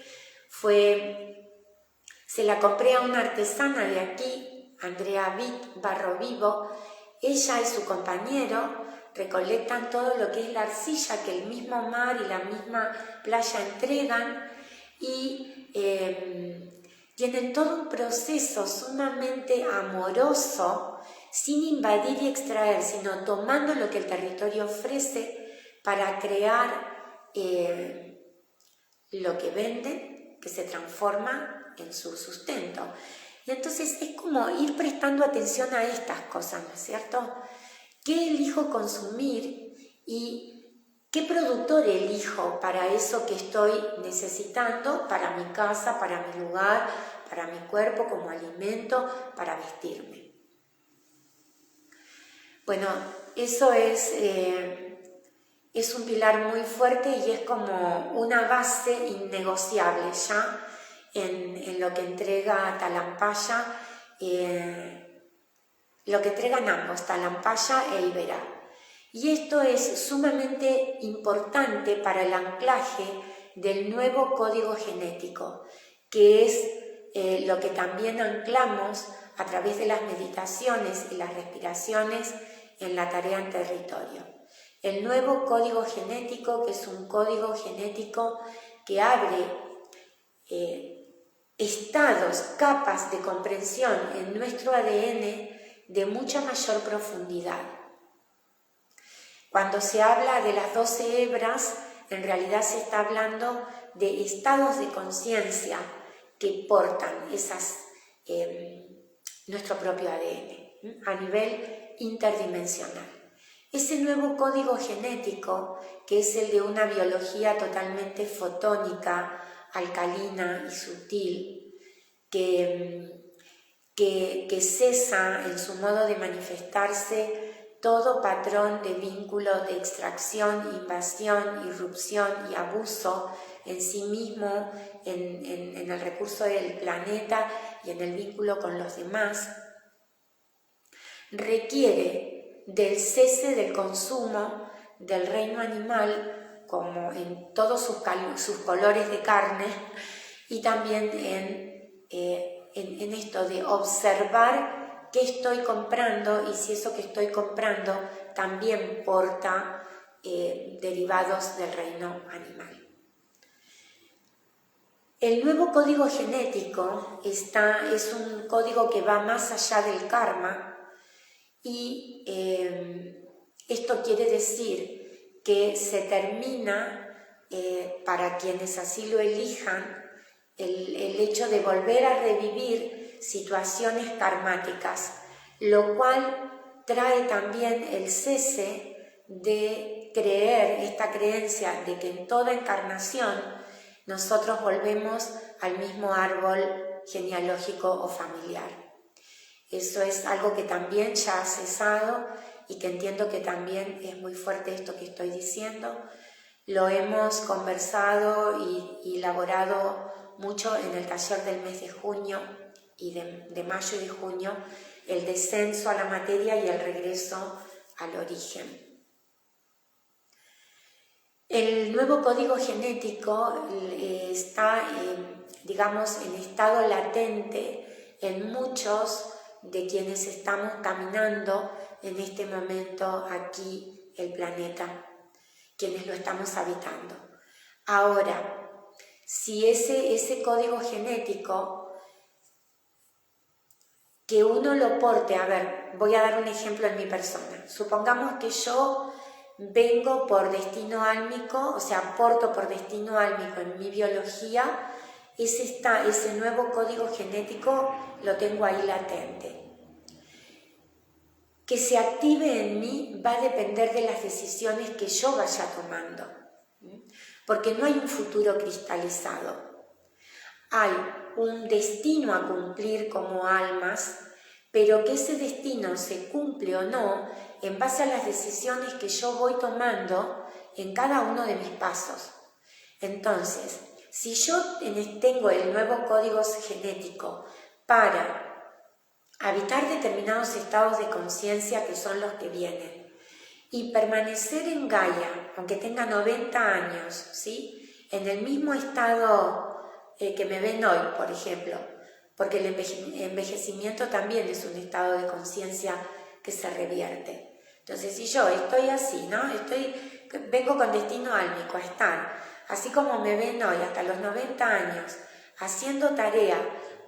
se la compré a una artesana de aquí, Andrea Vitt, Barro Vivo. Ella y su compañero recolectan todo lo que es la arcilla que el mismo mar y la misma playa entregan y tienen todo un proceso sumamente amoroso, sin invadir y extraer, sino tomando lo que el territorio ofrece para crear lo que venden, que se transforma en su sustento. Y entonces es como ir prestando atención a estas cosas, ¿no es cierto? ¿Qué elijo consumir y qué productor elijo para eso que estoy necesitando, para mi casa, para mi lugar, para mi cuerpo como alimento, para vestirme? Bueno, eso es un pilar muy fuerte y es como una base innegociable ya en lo que entrega Talampaya, lo que entregan ambos, Talampaya e Iberá. Y esto es sumamente importante para el anclaje del nuevo código genético, que es lo que también anclamos a través de las meditaciones y las respiraciones en la tarea en territorio. El nuevo código genético, que es un código genético que abre estados, capas de comprensión en nuestro ADN de mucha mayor profundidad. Cuando se habla de las 12 hebras, en realidad se está hablando de estados de conciencia que portan nuestro propio ADN a nivel interdimensional. Ese nuevo código genético, que es el de una biología totalmente fotónica, alcalina y sutil, que cesa en su modo de manifestarse todo patrón de vínculo de extracción, invasión, irrupción y abuso en sí mismo, en el recurso del planeta y en el vínculo con los demás, requiere del cese del consumo del reino animal, como en todos sus colores de carne, y también en esto de observar qué estoy comprando y si eso que estoy comprando también porta derivados del reino animal. El nuevo código genético es un código que va más allá del karma y esto quiere decir que se termina, para quienes así lo elijan, el hecho de volver a revivir situaciones karmáticas, lo cual trae también el cese de creer, esta creencia de que en toda encarnación nosotros volvemos al mismo árbol genealógico o familiar. Eso es algo que también ya ha cesado y que entiendo que también es muy fuerte esto que estoy diciendo. Lo hemos conversado y elaborado mucho en el taller del mes de junio y de mayo y de junio, el descenso a la materia y el regreso al origen. El nuevo código genético está, digamos, en estado latente en muchos de quienes estamos caminando en este momento aquí el planeta, quienes lo estamos habitando. Ahora, si ese código genético, que uno lo porte, a ver, voy a dar un ejemplo en mi persona. Supongamos que yo vengo por destino álmico, o sea, porto por destino álmico en mi biología, ese nuevo código genético lo tengo ahí latente. Que se active en mí va a depender de las decisiones que yo vaya tomando, porque no hay un futuro cristalizado. Hay un destino a cumplir como almas, pero que ese destino se cumple o no en base a las decisiones que yo voy tomando en cada uno de mis pasos. Entonces, si yo tengo el nuevo código genético para habitar determinados estados de conciencia que son los que vienen y permanecer en Gaia, aunque tenga 90 años, ¿sí?, en el mismo estado que me ven hoy, por ejemplo, porque el envejecimiento también es un estado de conciencia que se revierte. Entonces, si yo estoy así, ¿no? Vengo con destino álmico a estar, así como me ven hoy, hasta los 90 años, haciendo tarea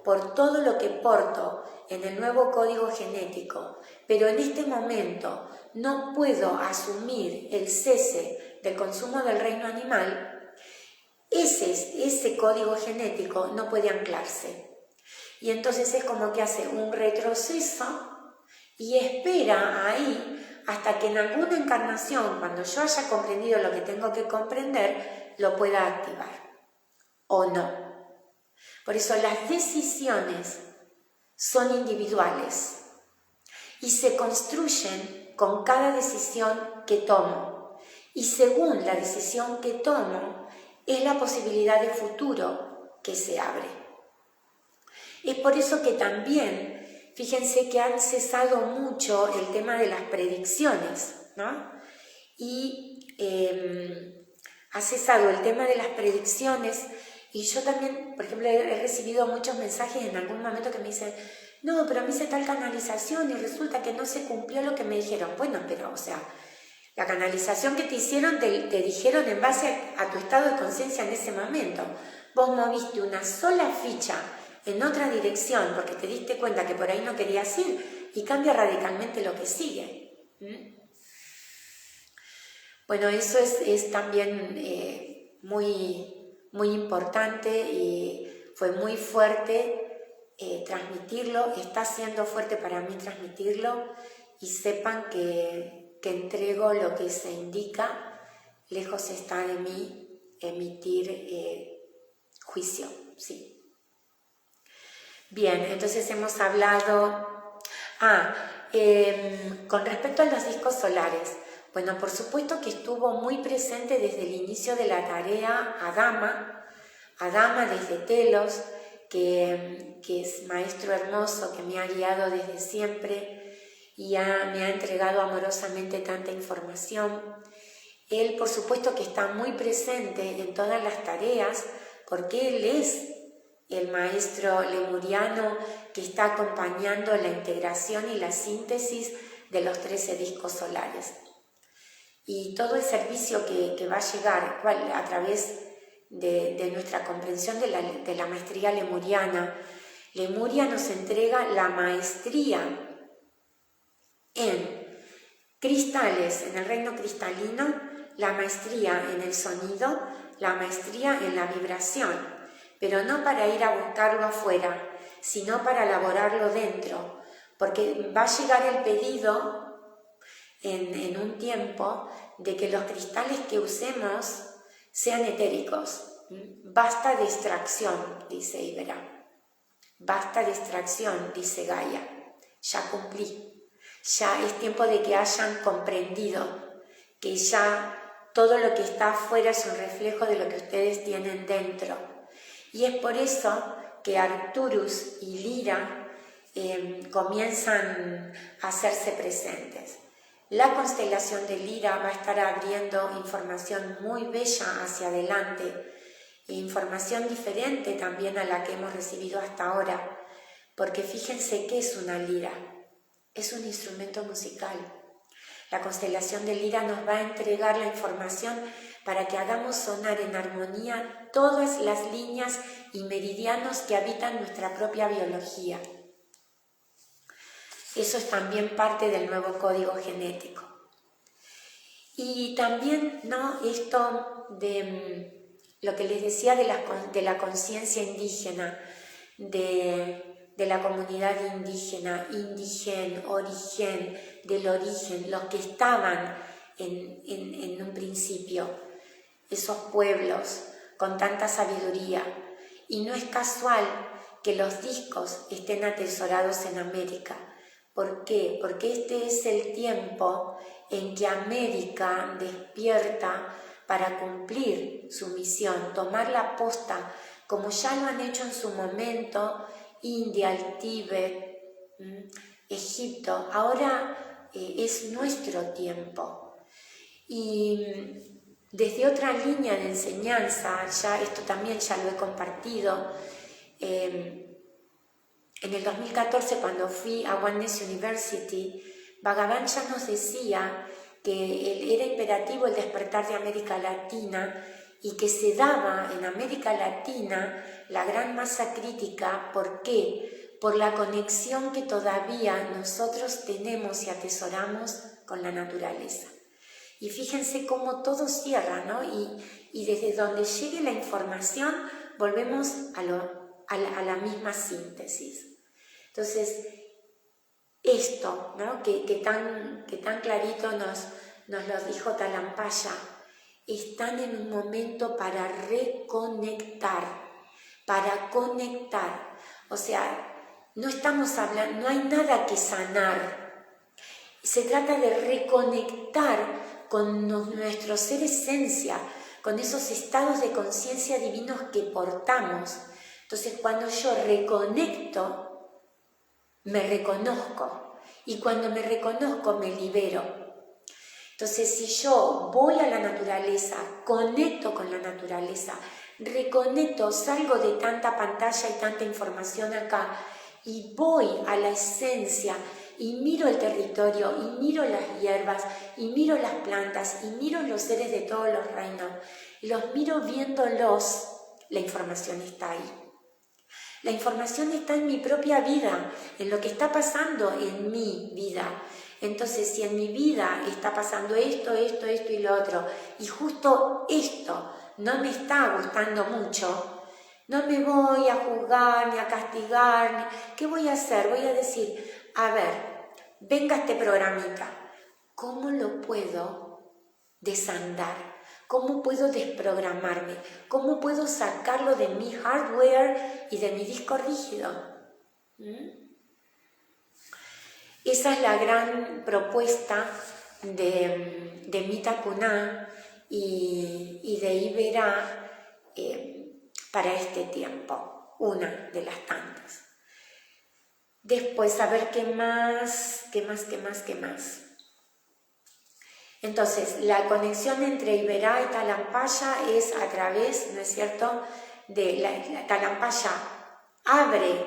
por todo lo que porto en el nuevo código genético, pero en este momento no puedo asumir el cese del consumo del reino animal, ese código genético no puede anclarse. Y entonces es como que hace un retroceso y espera ahí hasta que en alguna encarnación, cuando yo haya comprendido lo que tengo que comprender, lo pueda activar o no. Por eso las decisiones son individuales y se construyen con cada decisión que tomo. Y según la decisión que tomo, es la posibilidad de futuro que se abre. Es por eso que también, fíjense que han cesado mucho el tema de las predicciones, ¿no? Y ha cesado el tema de las predicciones. Y yo también, por ejemplo, he recibido muchos mensajes en algún momento que me dicen, no, pero me hice tal canalización y resulta que no se cumplió lo que me dijeron. Bueno, pero, o sea, la canalización que te hicieron te dijeron en base a tu estado de conciencia en ese momento. Vos moviste una sola ficha en otra dirección porque te diste cuenta que por ahí no querías ir y cambia radicalmente lo que sigue. Bueno, eso es también muy importante y fue muy fuerte transmitirlo, está siendo fuerte para mí transmitirlo y sepan que entrego lo que se indica, lejos está de mí emitir juicio, sí. Bien, entonces hemos hablado, con respecto a los discos solares, bueno, por supuesto que estuvo muy presente desde el inicio de la tarea Adama desde Telos, que es maestro hermoso, que me ha guiado desde siempre y me ha entregado amorosamente tanta información. Él, por supuesto, que está muy presente en todas las tareas, porque él es el maestro lemuriano que está acompañando la integración y la síntesis de los 13 discos solares. Y todo el servicio que va a llegar a través de nuestra comprensión de la maestría lemuriana. Lemuria nos entrega la maestría en cristales, en el reino cristalino, la maestría en el sonido, la maestría en la vibración, pero no para ir a buscarlo afuera, sino para elaborarlo dentro, porque va a llegar el pedido en un tiempo de que los cristales que usemos sean etéricos. Basta de extracción, dice Ibera. Basta de extracción, dice Gaia. Ya cumplí. Ya es tiempo de que hayan comprendido que ya todo lo que está afuera es un reflejo de lo que ustedes tienen dentro. Y es por eso que Arcturus y Lira comienzan a hacerse presentes. La constelación de Lira va a estar abriendo información muy bella hacia adelante, e información diferente también a la que hemos recibido hasta ahora, porque fíjense qué es una lira, es un instrumento musical. La constelación de Lira nos va a entregar la información para que hagamos sonar en armonía todas las líneas y meridianos que habitan nuestra propia biología. Eso es también parte del nuevo código genético. Y también, ¿no?, esto de lo que les decía de la conciencia indígena, de la comunidad indígena, indigen, origen, del origen, los que estaban en un principio, esos pueblos con tanta sabiduría. Y no es casual que los discos estén atesorados en América. ¿Por qué? Porque este es el tiempo en que América despierta para cumplir su misión, tomar la posta, como ya lo han hecho en su momento India, el Tíbet, Egipto. Ahora es nuestro tiempo. Y desde otra línea de enseñanza, ya esto también ya lo he compartido, en el 2014, cuando fui a Oneness University, Bhagavan ya nos decía que era imperativo el despertar de América Latina y que se daba en América Latina la gran masa crítica. ¿Por qué? Por la conexión que todavía nosotros tenemos y atesoramos con la naturaleza. Y fíjense cómo todo cierra, ¿no? Y desde donde llegue la información volvemos a la misma síntesis. Entonces, esto, ¿no? que tan clarito nos lo dijo Talampaya, están en un momento para reconectar, para conectar. O sea, no estamos hablando, no hay nada que sanar. Se trata de reconectar con nuestro ser esencia, con esos estados de conciencia divinos que portamos. Entonces, cuando yo reconecto, me reconozco, y cuando me reconozco me libero. Entonces, si yo voy a la naturaleza, conecto con la naturaleza, reconecto, salgo de tanta pantalla y tanta información acá y voy a la esencia y miro el territorio y miro las hierbas y miro las plantas y miro los seres de todos los reinos, los miro viéndolos, la información está ahí. La información está en mi propia vida, en lo que está pasando en mi vida. Entonces, si en mi vida está pasando esto y lo otro, y justo esto no me está gustando mucho, no me voy a juzgar ni a castigar. ¿Qué voy a hacer? Voy a decir, a ver, venga este programita, ¿cómo lo puedo desandar? ¿Cómo puedo desprogramarme? ¿Cómo puedo sacarlo de mi hardware y de mi disco rígido? Esa es la gran propuesta de Mita Kuná y de Iberá para este tiempo, una de las tantas. Después, a ver qué más. Entonces, la conexión entre Iberá y Talampaya es a través, ¿no es cierto?, de la Talampaya abre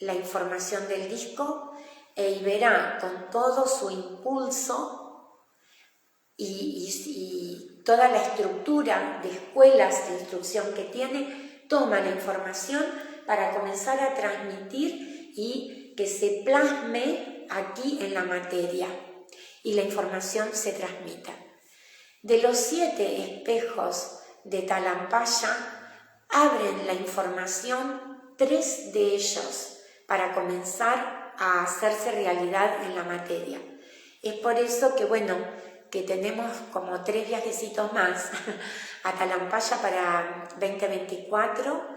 la información del disco e Iberá, con todo su impulso y toda la estructura de escuelas de instrucción que tiene, toma la información para comenzar a transmitir y que se plasme aquí en la materia y la información se transmita. De los 7 espejos de Talampaya, abren la información 3 de ellos para comenzar a hacerse realidad en la materia. Es por eso que, que tenemos como 3 viajecitos más a Talampaya para 2024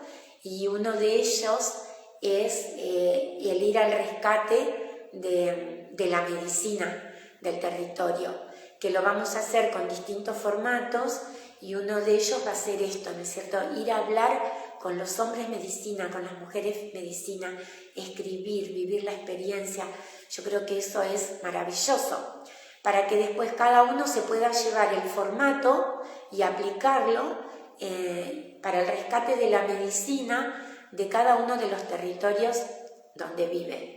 y uno de ellos es el ir al rescate de la medicina del territorio, que lo vamos a hacer con distintos formatos y uno de ellos va a ser esto, ¿no es cierto? Ir a hablar con los hombres medicina, con las mujeres medicina, escribir, vivir la experiencia. Yo creo que eso es maravilloso, para que después cada uno se pueda llevar el formato y aplicarlo para el rescate de la medicina de cada uno de los territorios donde vive.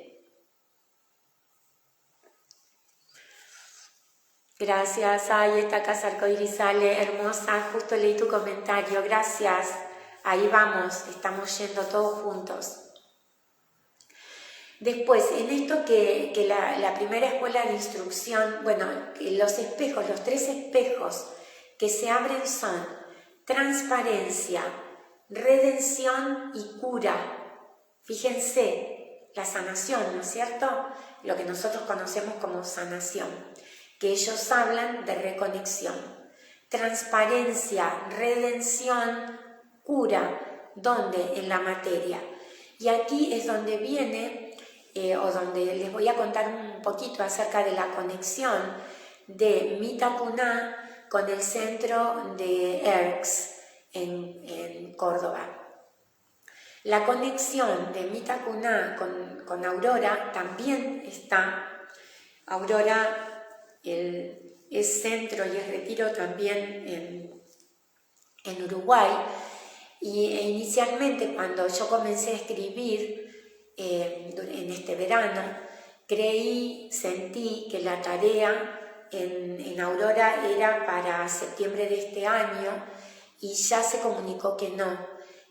Gracias. Ay, esta casa arcoíris sale hermosa. Justo leí tu comentario. Gracias. Ahí vamos. Estamos yendo todos juntos. Después, en esto que la primera escuela de instrucción, los espejos, los 3 espejos que se abren son transparencia, redención y cura. Fíjense, la sanación, ¿no es cierto? Lo que nosotros conocemos como sanación, que ellos hablan de reconexión. Transparencia, redención, cura, ¿dónde? En la materia. Y aquí es donde viene, o donde les voy a contar un poquito acerca de la conexión de Mita Kuná con el centro de ERCS en Córdoba. La conexión de Mita Kuná con Aurora también está. Aurora es centro y es retiro también en Uruguay. E inicialmente, cuando yo comencé a escribir en este verano, sentí que la tarea en Aurora era para septiembre de este año y ya se comunicó que no,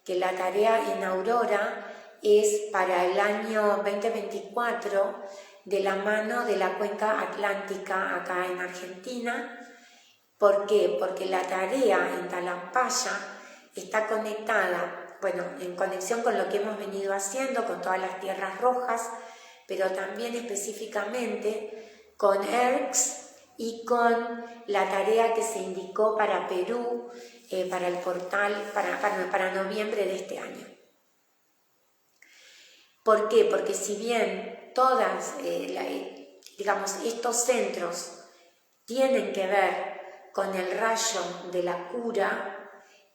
que la tarea en Aurora es para el año 2024 de la mano de la cuenca atlántica acá en Argentina. ¿Por qué? Porque la tarea en Talampaya está conectada, bueno, en conexión con lo que hemos venido haciendo, con todas las tierras rojas, pero también específicamente con ERCS y con la tarea que se indicó para Perú, para el portal, para noviembre de este año. ¿Por qué? Porque si bien todas, estos centros tienen que ver con el rayo de la cura,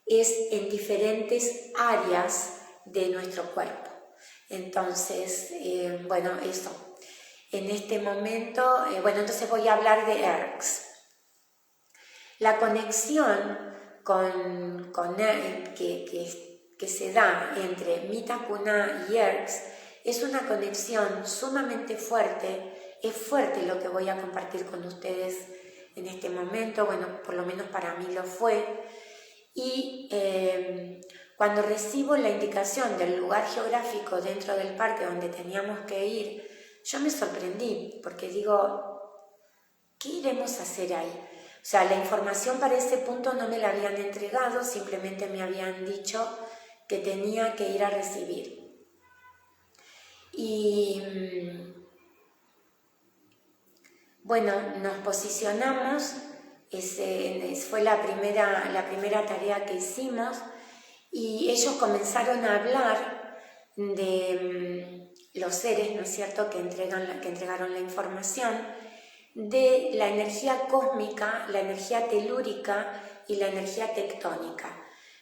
es en diferentes áreas de nuestro cuerpo. Entonces, eso. En este momento, entonces voy a hablar de ERCS. La conexión que se da entre Mitacuna y ERCS es una conexión sumamente fuerte. Es fuerte lo que voy a compartir con ustedes en este momento, bueno, por lo menos para mí lo fue. Y cuando recibo la indicación del lugar geográfico dentro del parque donde teníamos que ir, yo me sorprendí porque digo, ¿qué iremos a hacer ahí? O sea, la información para ese punto no me la habían entregado, simplemente me habían dicho que tenía que ir a recibir. Y nos posicionamos, fue la primera tarea que hicimos y ellos comenzaron a hablar de los seres, ¿no es cierto?, que entregaron la información, de la energía cósmica, la energía telúrica y la energía tectónica,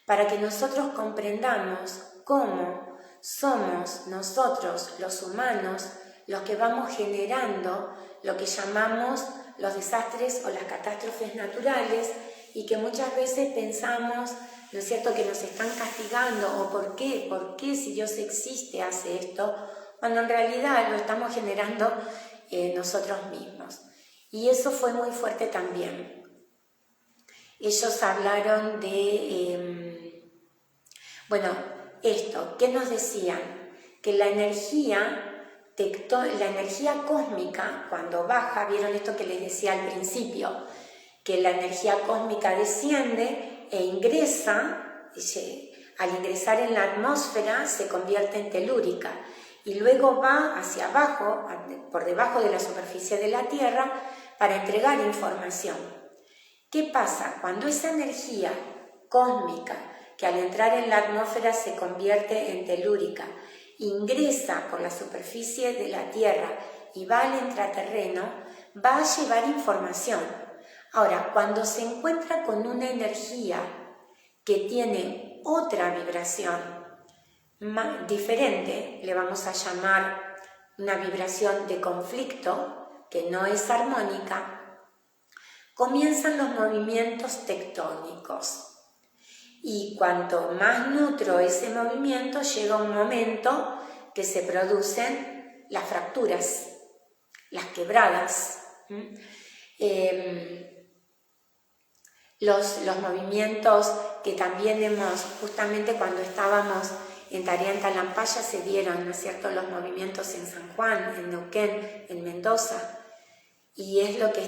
para que nosotros comprendamos cómo somos nosotros, los humanos, los que vamos generando lo que llamamos los desastres o las catástrofes naturales y que muchas veces pensamos, ¿no es cierto?, que nos están castigando o ¿por qué si Dios existe hace esto? Cuando en realidad lo estamos generando nosotros mismos. Y eso fue muy fuerte también. Ellos hablaron de, ¿qué nos decían? Que la energía cósmica, cuando baja, vieron esto que les decía al principio, que la energía cósmica desciende e ingresa, al ingresar en la atmósfera se convierte en telúrica y luego va hacia abajo, por debajo de la superficie de la Tierra, para entregar información. ¿Qué pasa? Cuando esa energía cósmica, que al entrar en la atmósfera se convierte en telúrica, ingresa por la superficie de la Tierra y va al intraterreno, va a llevar información. Ahora, cuando se encuentra con una energía que tiene otra vibración diferente, le vamos a llamar una vibración de conflicto, que no es armónica, comienzan los movimientos tectónicos. Y cuanto más nutro ese movimiento, llega un momento que se producen las fracturas, las quebradas. Los movimientos que también justamente cuando estábamos en tarea en Talampaya se dieron, ¿no es cierto?, los movimientos en San Juan, en Neuquén, en Mendoza. Y es de lo que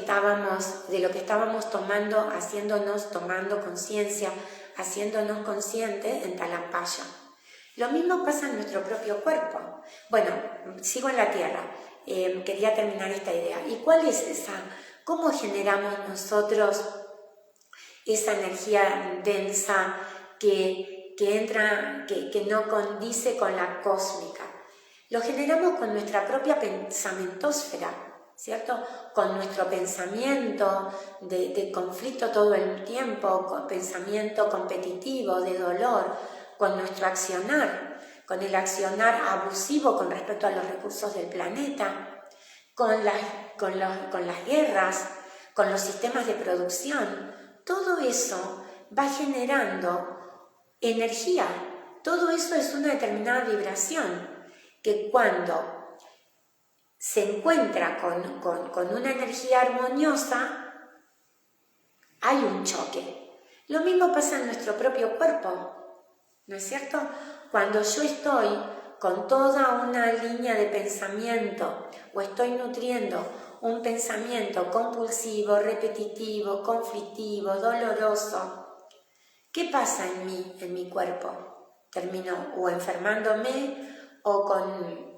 estábamos tomando conciencia, haciéndonos conscientes en Talampaya. Lo mismo pasa en nuestro propio cuerpo. Bueno, sigo en la Tierra. Quería terminar esta idea. ¿Y cuál es esa? ¿Cómo generamos nosotros esa energía densa que no condice con la cósmica? Lo generamos con nuestra propia pensamentósfera, ¿cierto? Con nuestro pensamiento de conflicto todo el tiempo, con pensamiento competitivo, de dolor, con nuestro accionar, con el accionar abusivo con respecto a los recursos del planeta, con las guerras, con los sistemas de producción. Todo eso va generando energía. Todo eso es una determinada vibración que cuando se encuentra con una energía armoniosa, hay un choque. Lo mismo pasa en nuestro propio cuerpo, ¿no es cierto? Cuando yo estoy con toda una línea de pensamiento o estoy nutriendo un pensamiento compulsivo, repetitivo, conflictivo, doloroso, ¿qué pasa en mi cuerpo? Termino o enfermándome o con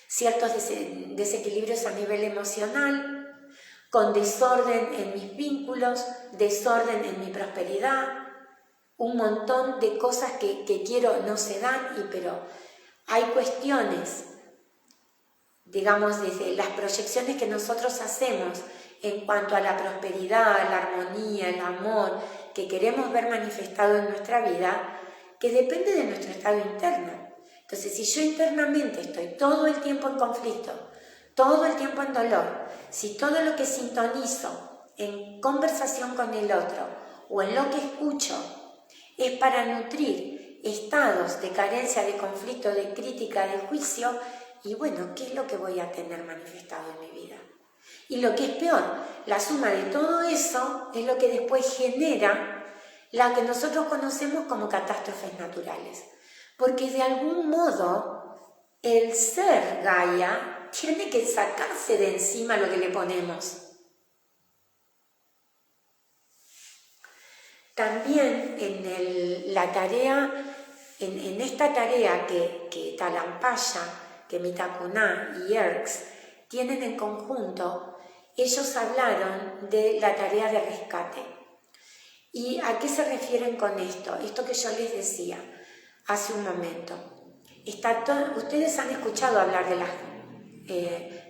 ciertos desequilibrios a nivel emocional, con desorden en mis vínculos, desorden en mi prosperidad, un montón de cosas que quiero no se dan, pero hay cuestiones, digamos, desde las proyecciones que nosotros hacemos en cuanto a la prosperidad, la armonía, el amor que queremos ver manifestado en nuestra vida, que depende de nuestro estado interno. Entonces, si yo internamente estoy todo el tiempo en conflicto, todo el tiempo en dolor, si todo lo que sintonizo en conversación con el otro o en lo que escucho es para nutrir estados de carencia, de conflicto, de crítica, de juicio, y bueno, ¿qué es lo que voy a tener manifestado en mi vida? Y lo que es peor, la suma de todo eso es lo que después genera la que nosotros conocemos como catástrofes naturales. Porque de algún modo el ser Gaia tiene que sacarse de encima lo que le ponemos. También en esta tarea que Talampaya, que Mitakuná y Yerkes tienen en conjunto, ellos hablaron de la tarea de rescate. ¿Y a qué se refieren con esto? Esto que yo les decía hace un momento. Ustedes han escuchado hablar de las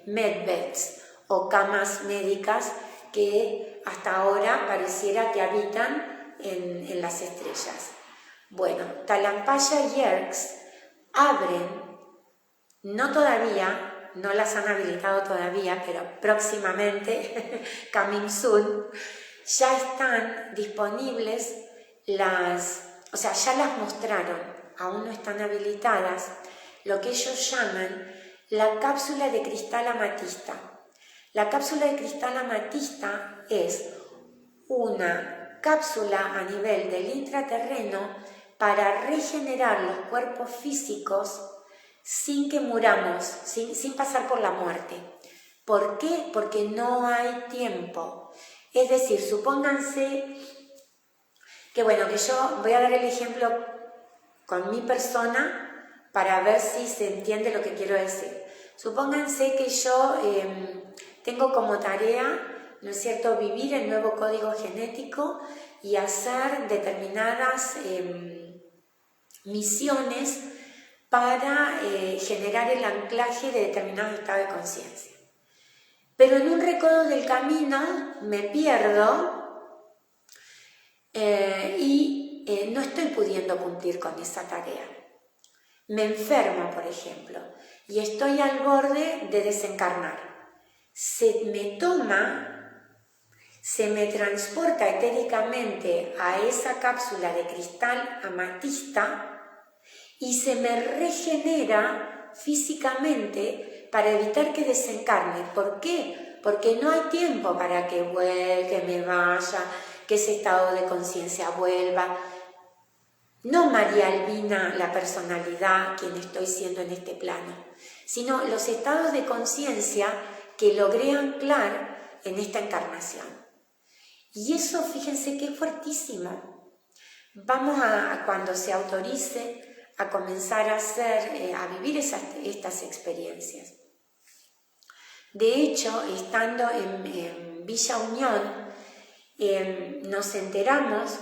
medbeds o camas médicas que hasta ahora pareciera que habitan en las estrellas. Bueno, Talampaya y Yerkes abren, no todavía, no las han habilitado todavía, pero próximamente, coming soon, ya están disponibles ya las mostraron, aún no están habilitadas, lo que ellos llaman la cápsula de cristal amatista. La cápsula de cristal amatista es una cápsula a nivel del intraterreno para regenerar los cuerpos físicos sin que muramos, sin pasar por la muerte. ¿Por qué? Porque no hay tiempo. Es decir, supónganse que yo voy a dar el ejemplo con mi persona para ver si se entiende lo que quiero decir. Supónganse que yo tengo como tarea, ¿no es cierto?, vivir el nuevo código genético y hacer determinadas misiones para generar el anclaje de determinado estado de conciencia. Pero en un recodo del camino me pierdo y no estoy pudiendo cumplir con esa tarea. Me enfermo, por ejemplo, y estoy al borde de desencarnar. Se me transporta etéricamente a esa cápsula de cristal amatista y se me regenera físicamente para evitar que desencarne. ¿Por qué? Porque no hay tiempo para que me vaya, que ese estado de conciencia vuelva. No María Albina, la personalidad, quien estoy siendo en este plano, sino los estados de conciencia que logré anclar en esta encarnación. Y eso, fíjense que es fuertísimo. Vamos cuando se autorice, a comenzar a vivir estas experiencias. De hecho, estando en Villa Unión, nos enteramos,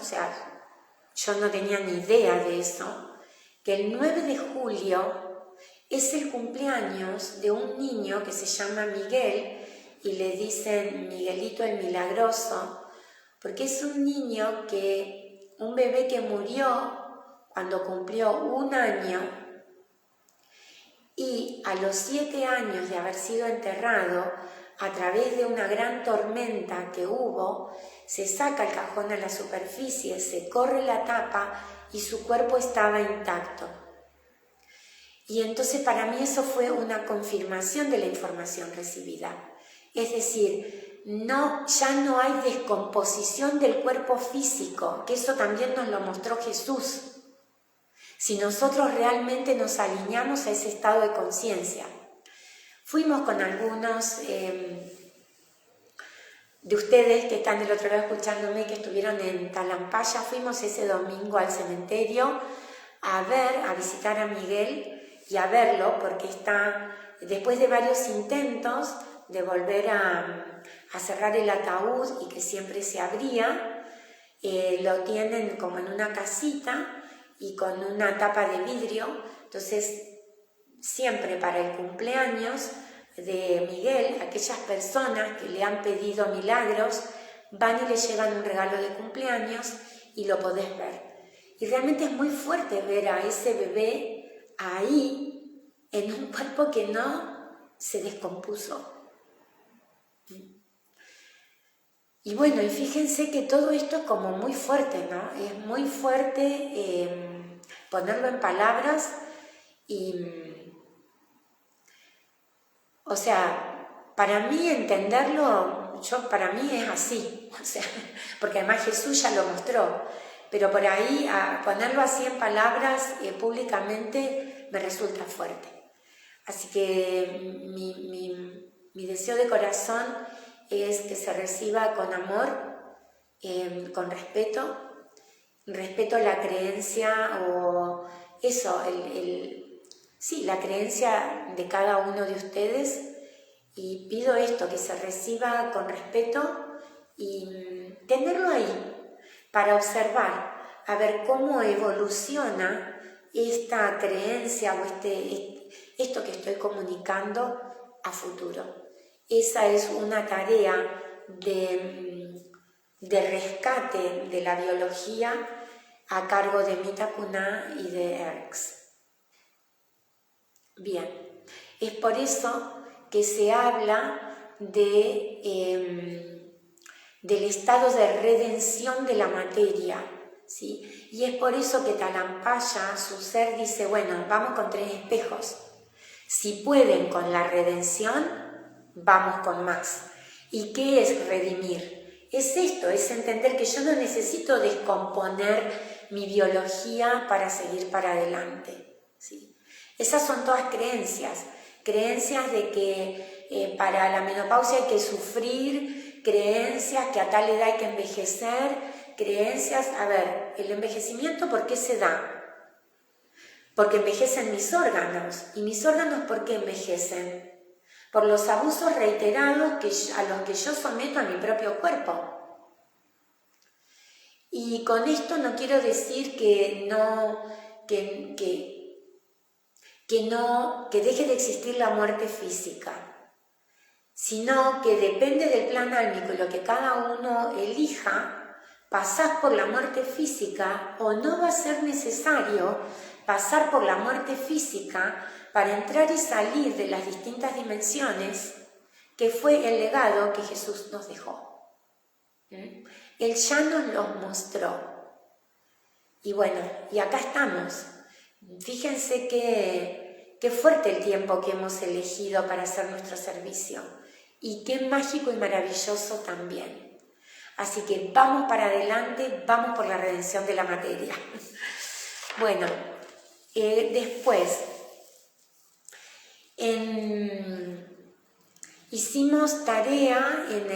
yo no tenía ni idea de eso, que el 9 de julio es el cumpleaños de un niño que se llama Miguel y le dicen Miguelito el Milagroso, porque es un bebé que murió cuando cumplió 1 año y a los 7 años de haber sido enterrado, a través de una gran tormenta que hubo, se saca el cajón a la superficie, se corre la tapa y su cuerpo estaba intacto. Y entonces para mí eso fue una confirmación de la información recibida. Es decir, ya no hay descomposición del cuerpo físico, que eso también nos lo mostró Jesús. Si nosotros realmente nos alineamos a ese estado de conciencia. Fuimos con algunos de ustedes que están del otro lado escuchándome, que estuvieron en Talampaya, fuimos ese domingo al cementerio a visitar a Miguel y a verlo, porque está, después de varios intentos de volver a cerrar el ataúd y que siempre se abría, lo tienen como en una casita y con una tapa de vidrio. Entonces siempre para el cumpleaños de Miguel, aquellas personas que le han pedido milagros van y le llevan un regalo de cumpleaños y lo podés ver. Y realmente es muy fuerte ver a ese bebé ahí en un cuerpo que no se descompuso. Y bueno, y fíjense que todo esto es como muy fuerte, ¿no? Es muy fuerte ponerlo en palabras y, o sea, para mí entenderlo, para mí es así, o sea, porque además Jesús ya lo mostró, pero por ahí a ponerlo así en palabras públicamente me resulta fuerte. Así que mi deseo de corazón es que se reciba con amor, con respeto a la creencia o eso, sí, la creencia de cada uno de ustedes, y pido esto, que se reciba con respeto y tenerlo ahí para observar, a ver cómo evoluciona esta creencia o esto que estoy comunicando a futuro. Esa es una tarea de rescate de la biología a cargo de Mita Kuná y de Erx. Bien, es por eso que se habla del estado de redención de la materia, ¿sí? Y es por eso que Talampaya, su ser, dice, bueno, vamos con 3 espejos. Si pueden con la redención, vamos con más. ¿Y qué es redimir? Es esto, es entender que yo no necesito descomponer mi biología para seguir para adelante, ¿sí? Esas son todas creencias de que para la menopausia hay que sufrir, creencias que a tal edad hay que envejecer, creencias, a ver, el envejecimiento, ¿por qué se da? Porque envejecen mis órganos. ¿Y mis órganos por qué envejecen? Por los abusos reiterados a los que yo someto a mi propio cuerpo. Y con esto no quiero decir que deje de existir la muerte física, sino que depende del plan álmico y lo que cada uno elija, pasar por la muerte física o no va a ser necesario pasar por la muerte física para entrar y salir de las distintas dimensiones que fue el legado que Jesús nos dejó. Él ya nos los mostró. Y bueno, y acá estamos. Fíjense qué fuerte el tiempo que hemos elegido para hacer nuestro servicio. Y qué mágico y maravilloso también. Así que vamos para adelante, vamos por la redención de la materia. Bueno, después hicimos tarea en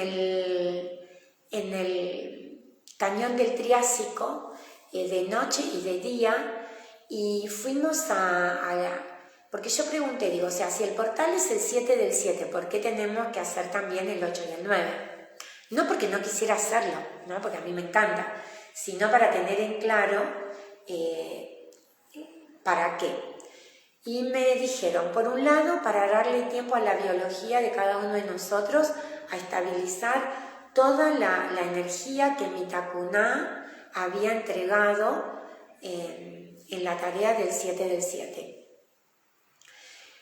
el cañón del Triásico, de noche y de día, y fuimos porque yo pregunté, digo, o sea, si el portal es el 7 del 7, ¿por qué tenemos que hacer también el 8 y el 9? No porque no quisiera hacerlo, ¿no? Porque a mí me encanta, sino para tener en claro para qué. Y me dijeron, por un lado, para darle tiempo a la biología de cada uno de nosotros a estabilizar toda la energía que Mita Kuná había entregado en la tarea del 7 del 7.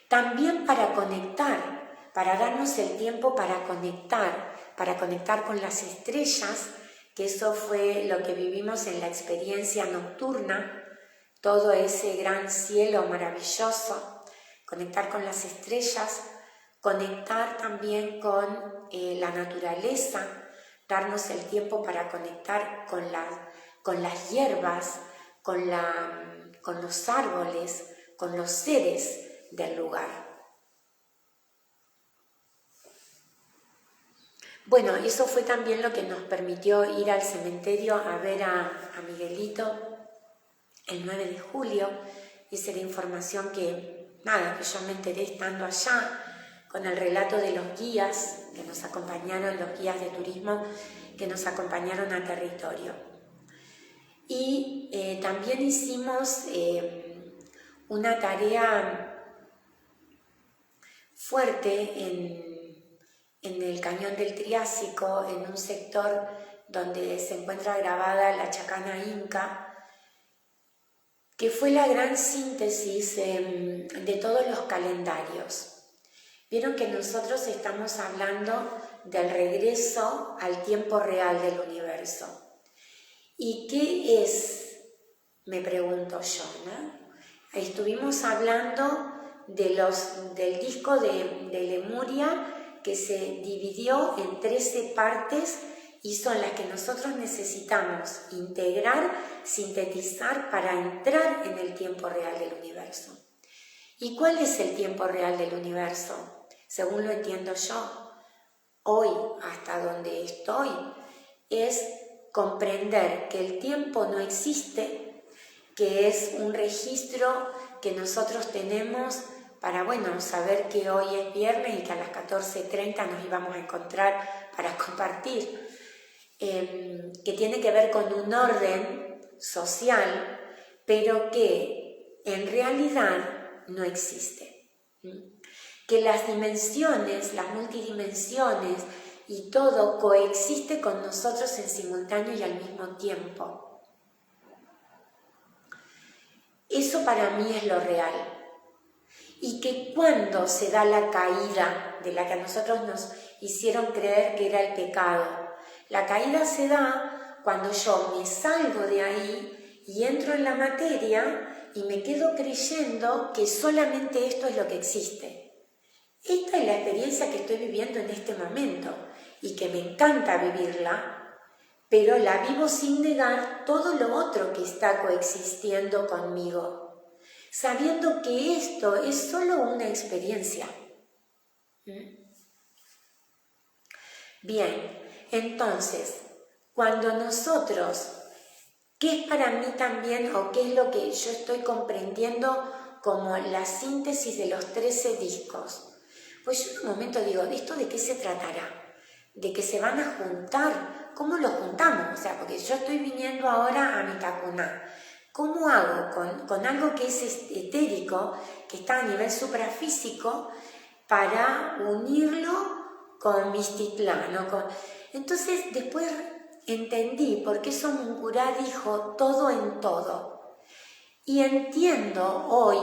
También para conectar, para darnos el tiempo para conectar con las estrellas, que eso fue lo que vivimos en la experiencia nocturna, todo ese gran cielo maravilloso, conectar con las estrellas, conectar también con la naturaleza, darnos el tiempo para conectar con las hierbas, con los árboles, con los seres del lugar. Bueno, eso fue también lo que nos permitió ir al cementerio a ver a Miguelito el 9 de julio. Esa era información que yo me enteré estando allá, con el relato de los guías que nos acompañaron, los guías de turismo que nos acompañaron a territorio. Y también hicimos una tarea fuerte en el Cañón del Triásico, en un sector donde se encuentra grabada la chacana inca, que fue la gran síntesis de todos los calendarios. Vieron que nosotros estamos hablando del regreso al tiempo real del universo. ¿Y qué es? Me pregunto yo, ¿no? Estuvimos hablando del disco de Lemuria, que se dividió en 13 partes y son las que nosotros necesitamos integrar, sintetizar para entrar en el tiempo real del universo. ¿Y cuál es el tiempo real del universo? Según lo entiendo yo, hoy, hasta donde estoy, es comprender que el tiempo no existe, que es un registro que nosotros tenemos para, saber que hoy es viernes y que a las 14:30 nos íbamos a encontrar para compartir, que tiene que ver con un orden social, pero que en realidad no existe. Que las dimensiones, las multidimensiones y todo coexiste con nosotros en simultáneo y al mismo tiempo. Eso para mí es lo real. Y que cuando se da la caída de la que a nosotros nos hicieron creer que era el pecado, la caída se da cuando yo me salgo de ahí y entro en la materia y me quedo creyendo que solamente esto es lo que existe. Esta es la experiencia que estoy viviendo en este momento y que me encanta vivirla, pero la vivo sin negar todo lo otro que está coexistiendo conmigo, sabiendo que esto es solo una experiencia. Bien, entonces, cuando nosotros, ¿qué es para mí también o qué es lo que yo estoy comprendiendo como la síntesis de los 13 discos? Pues yo en un momento digo, ¿esto de qué se tratará? ¿De que se van a juntar? ¿Cómo lo juntamos? O sea, porque yo estoy viniendo ahora a Mitacuná. ¿Cómo hago con algo que es etérico, que está a nivel suprafísico, para unirlo con Mixtitlán, ¿no? Entonces después entendí por qué Somunkurá dijo todo en todo. Y entiendo hoy,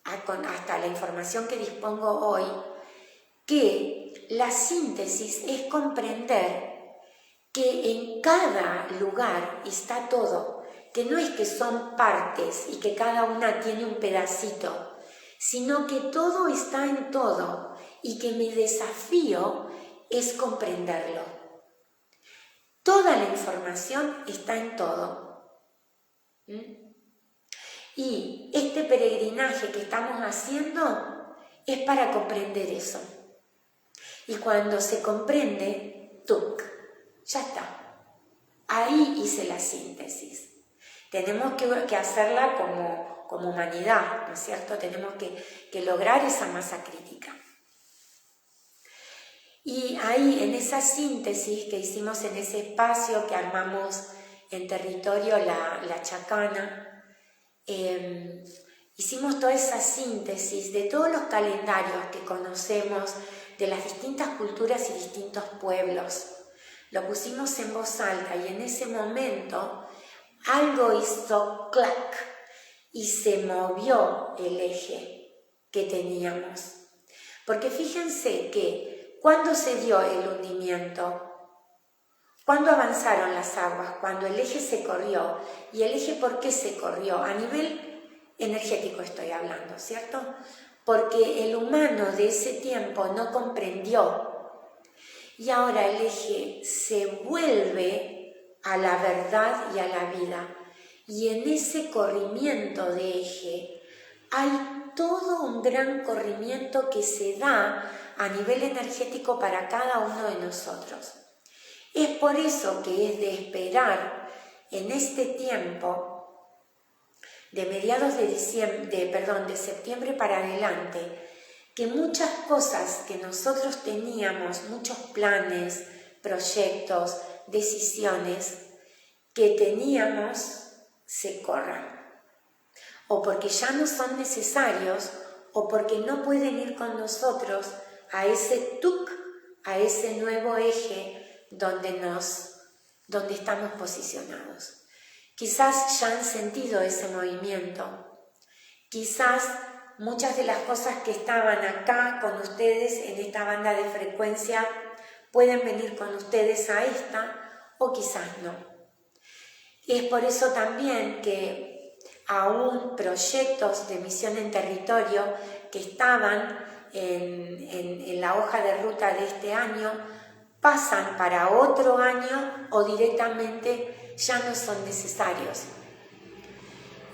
hasta la información que dispongo hoy, que la síntesis es comprender que en cada lugar está todo, que no es que son partes y que cada una tiene un pedacito, sino que todo está en todo y que mi desafío es comprenderlo. Toda la información está en todo. Y este peregrinaje que estamos haciendo es para comprender eso. Y cuando se comprende, ¡tuc!, ya está. Ahí hice la síntesis. Tenemos que hacerla como humanidad, ¿no es cierto? Tenemos que lograr esa masa crítica. Y ahí, en esa síntesis que hicimos en ese espacio que armamos en territorio La Chacana, hicimos toda esa síntesis de todos los calendarios que conocemos de las distintas culturas y distintos pueblos. Lo pusimos en voz alta y en ese momento algo hizo clac y se movió el eje que teníamos. Porque fíjense que cuando se dio el hundimiento, cuando avanzaron las aguas, cuando el eje se corrió, y el eje ¿por qué se corrió? A nivel energético estoy hablando, ¿cierto? Porque el humano de ese tiempo no comprendió y ahora el eje se vuelve a la verdad y a la vida. Y en ese corrimiento de eje hay todo un gran corrimiento que se da a nivel energético para cada uno de nosotros. Es por eso que es de esperar en este tiempo de mediados de septiembre para adelante, que muchas cosas que nosotros teníamos, muchos planes, proyectos, decisiones que teníamos, se corran. O porque ya no son necesarios, o porque no pueden ir con nosotros a ese TUC, a ese nuevo eje donde estamos posicionados. Quizás ya han sentido ese movimiento. Quizás muchas de las cosas que estaban acá con ustedes en esta banda de frecuencia pueden venir con ustedes a esta, o quizás no. Y es por eso también que aún proyectos de misión en territorio que estaban en la hoja de ruta de este año pasan para otro año o directamente ya no son necesarios.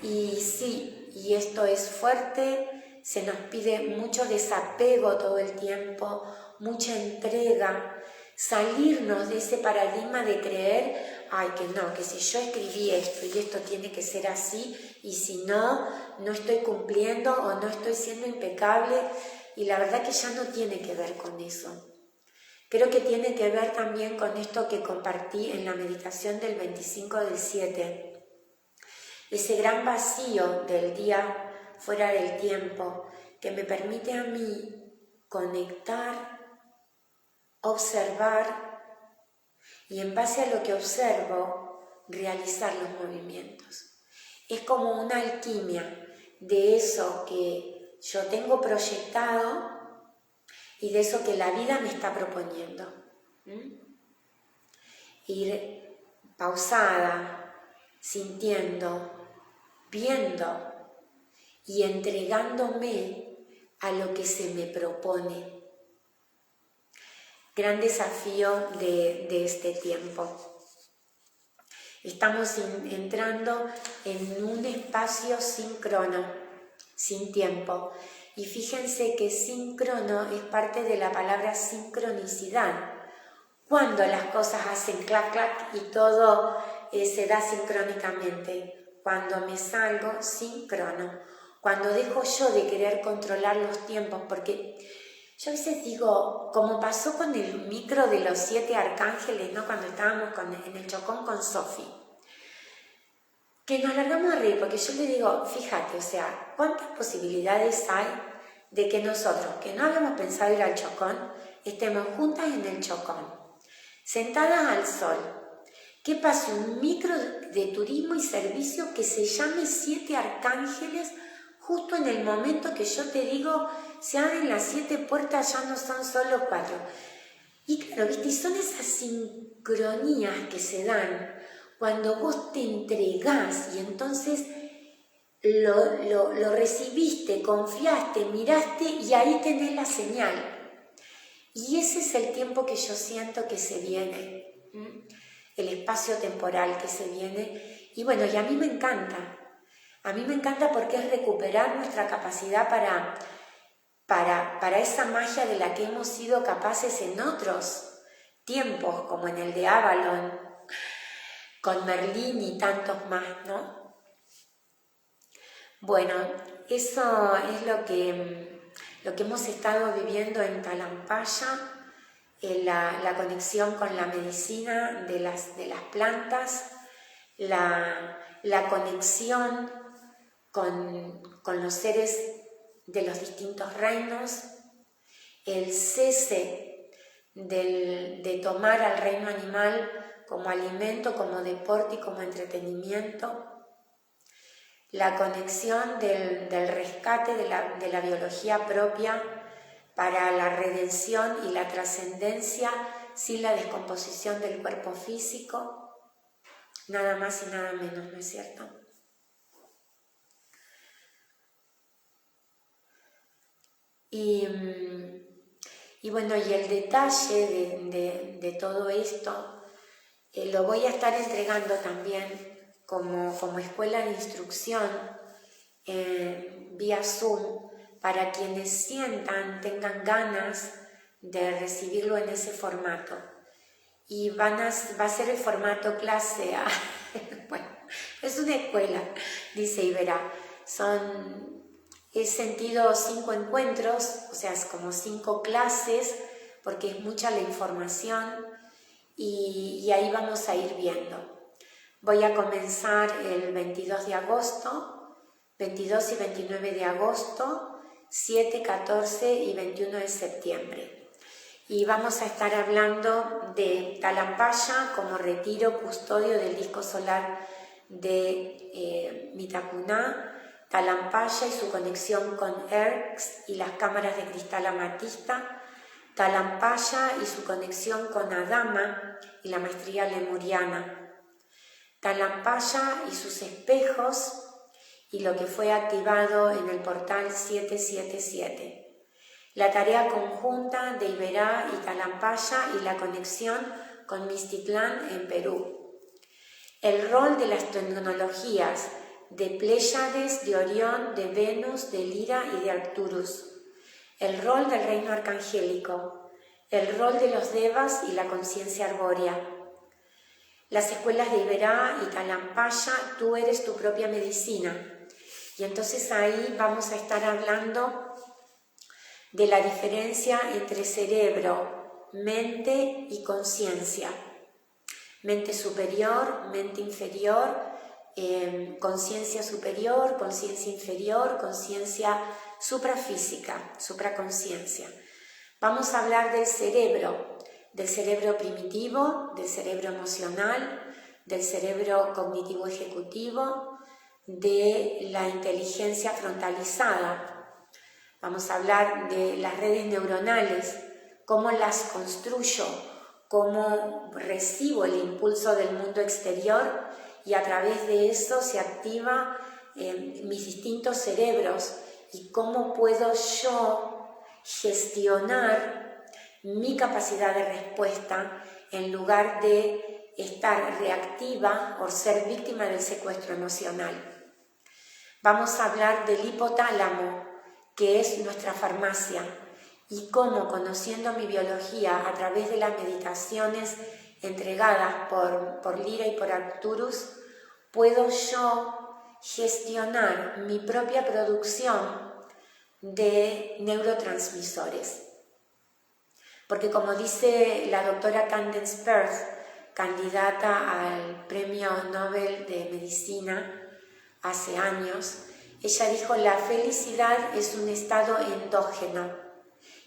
Y sí, y esto es fuerte, se nos pide mucho desapego todo el tiempo, mucha entrega, salirnos de ese paradigma de creer, que si yo escribí esto y esto tiene que ser así, y si no, no estoy cumpliendo o no estoy siendo impecable, y la verdad que ya no tiene que ver con eso. Creo que tiene que ver también con esto que compartí en la meditación del 25/7, ese gran vacío del día fuera del tiempo que me permite a mí conectar, observar y en base a lo que observo realizar los movimientos. Es como una alquimia de eso que yo tengo proyectado y de eso que la vida me está proponiendo. Ir pausada, sintiendo, viendo y entregándome a lo que se me propone. Gran desafío de este tiempo. Estamos entrando en un espacio sin crono, sin tiempo. Y fíjense que síncrono es parte de la palabra sincronicidad. Cuando las cosas hacen clac, clac y todo se da sincrónicamente. Cuando me salgo síncrono. Cuando dejo yo de querer controlar los tiempos. Porque yo a veces digo, como pasó con el micro de los 7 arcángeles, ¿no? Cuando estábamos en el Chocón con Sofi. Que nos largamos a reír, porque yo le digo, fíjate, o sea, ¿cuántas posibilidades hay de que nosotros, que no habíamos pensado ir al Chocón, estemos juntas en el Chocón, sentadas al sol, que pase un micro de turismo y servicio que se llame 7 arcángeles, justo en el momento que yo te digo, se abren las 7 puertas, ya no son solo 4. Y claro, ¿viste? Y son esas sincronías que se dan cuando vos te entregás y entonces lo recibiste, confiaste, miraste y ahí tenés la señal. Y ese es el tiempo que yo siento que se viene, el espacio temporal que se viene. Y bueno, y a mí me encanta. A mí me encanta porque es recuperar nuestra capacidad para esa magia de la que hemos sido capaces en otros tiempos, como en el de Avalon, con Merlín y tantos más, ¿no? Bueno, eso es lo que hemos estado viviendo en Talampaya, la conexión con la medicina de las plantas, la conexión con los seres de los distintos reinos, el cese de tomar al reino animal como alimento, como deporte y como entretenimiento, la conexión del rescate de la biología propia para la redención y la trascendencia sin la descomposición del cuerpo físico, nada más y nada menos, ¿no es cierto? Y bueno, y el detalle de todo esto lo voy a estar entregando también como escuela de instrucción vía Zoom para quienes tengan ganas de recibirlo en ese formato. Y va a ser el formato clase A. Bueno, es una escuela, dice Iberá. He sentido 5 encuentros, o sea, es como 5 clases, porque es mucha la información y ahí vamos a ir viendo. Voy a comenzar el 22 de agosto, 22 y 29 de agosto, 7, 14 y 21 de septiembre. Y vamos a estar hablando de Talampaya como retiro custodio del disco solar de Mitacuná, Talampaya y su conexión con ERCS y las cámaras de cristal amatista, Talampaya y su conexión con Adama y la maestría lemuriana, Talampaya y sus espejos y lo que fue activado en el portal 777. La tarea conjunta de Iberá y Talampaya y la conexión con Mistitlán en Perú. El rol de las tecnologías de Pléyades, de Orión, de Venus, de Lira y de Arcturus. El rol del reino arcangélico. El rol de los devas y la conciencia arbórea. Las escuelas de Iberá y Talampaya, tú eres tu propia medicina. Y entonces ahí vamos a estar hablando de la diferencia entre cerebro, mente y conciencia. Mente superior, mente inferior, conciencia superior, conciencia inferior, conciencia suprafísica, supraconciencia. Vamos a hablar del cerebro primitivo, del cerebro emocional, del cerebro cognitivo ejecutivo, de la inteligencia frontalizada. Vamos a hablar de las redes neuronales, cómo las construyo, cómo recibo el impulso del mundo exterior y a través de eso se activan mis distintos cerebros y cómo puedo yo gestionar mi capacidad de respuesta en lugar de estar reactiva o ser víctima del secuestro emocional. Vamos a hablar del hipotálamo, que es nuestra farmacia, y cómo, conociendo mi biología a través de las meditaciones entregadas por Lira y por Arcturus, puedo yo gestionar mi propia producción de neurotransmisores. Porque como dice la doctora Candace Pert, candidata al Premio Nobel de Medicina hace años, ella dijo: la felicidad es un estado endógeno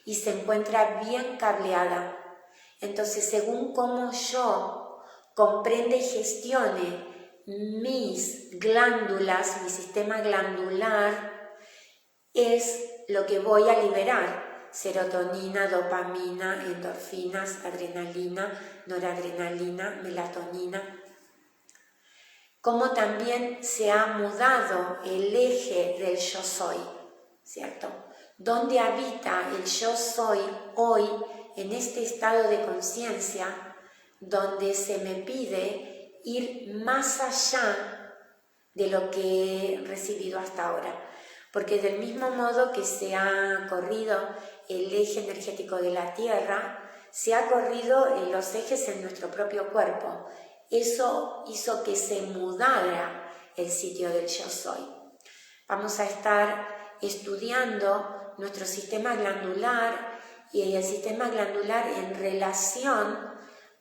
y se encuentra bien cableada. Entonces, según cómo yo comprenda y gestione mis glándulas, mi sistema glandular, es lo que voy a liberar: serotonina, dopamina, endorfinas, adrenalina, noradrenalina, melatonina. Como también se ha mudado el eje del yo soy, ¿cierto? ¿Dónde habita el yo soy hoy en este estado de conciencia donde se me pide ir más allá de lo que he recibido hasta ahora? Porque del mismo modo que se ha corrido el eje energético de la Tierra, se ha corrido los ejes en nuestro propio cuerpo. Eso hizo que se mudara el sitio del yo soy. Vamos a estar estudiando nuestro sistema glandular y el sistema glandular en relación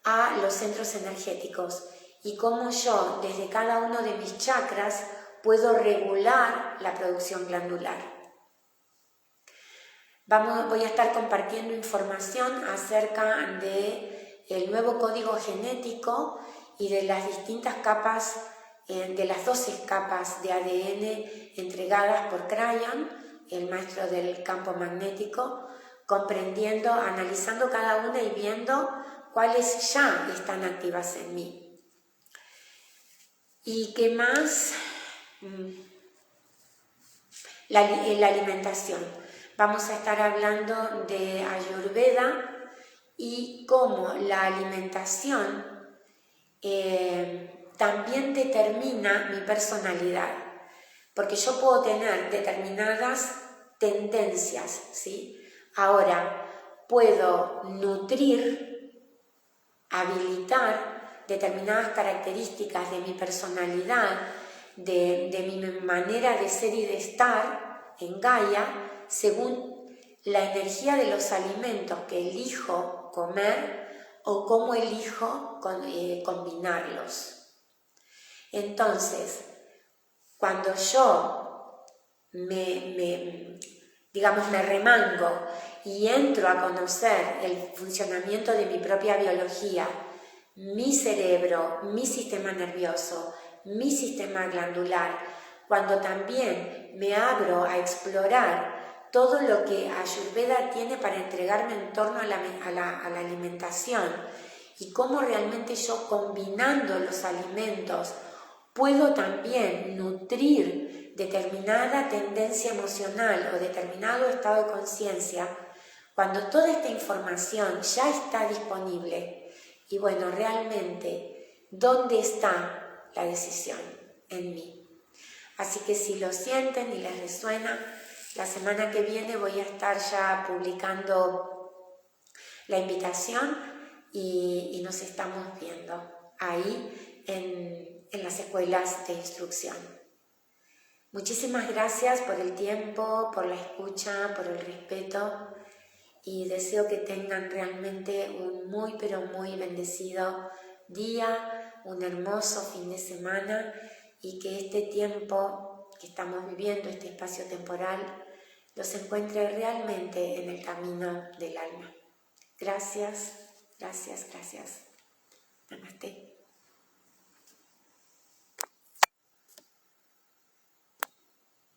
a los centros energéticos y cómo yo, desde cada uno de mis chakras, puedo regular la producción glandular. Voy a estar compartiendo información acerca del nuevo código genético y de las distintas capas, de las 12 capas de ADN entregadas por Crayon, el maestro del campo magnético, comprendiendo, analizando cada una y viendo cuáles ya están activas en mí. ¿Y qué más? La alimentación. Vamos a estar hablando de Ayurveda y cómo la alimentación también determina mi personalidad, porque yo puedo tener determinadas tendencias, ¿sí? Ahora, puedo nutrir, habilitar determinadas características de mi personalidad, de mi manera de ser y de estar en Gaia, según la energía de los alimentos que elijo comer o cómo elijo combinarlos. Entonces, cuando yo me remango y entro a conocer el funcionamiento de mi propia biología, mi cerebro, mi sistema nervioso, mi sistema glandular, cuando también me abro a explorar todo lo que Ayurveda tiene para entregarme en torno a la alimentación y cómo realmente yo combinando los alimentos puedo también nutrir determinada tendencia emocional o determinado estado de conciencia, cuando toda esta información ya está disponible, y bueno, realmente, ¿dónde está la decisión? En mí. Así que si lo sienten y les resuena, la semana que viene voy a estar ya publicando la invitación y nos estamos viendo ahí en las escuelas de instrucción. Muchísimas gracias por el tiempo, por la escucha, por el respeto y deseo que tengan realmente un muy pero muy bendecido día, un hermoso fin de semana y que este tiempo que estamos viviendo, este espacio temporal, los encuentre realmente en el camino del alma. Gracias, gracias, gracias. Namaste.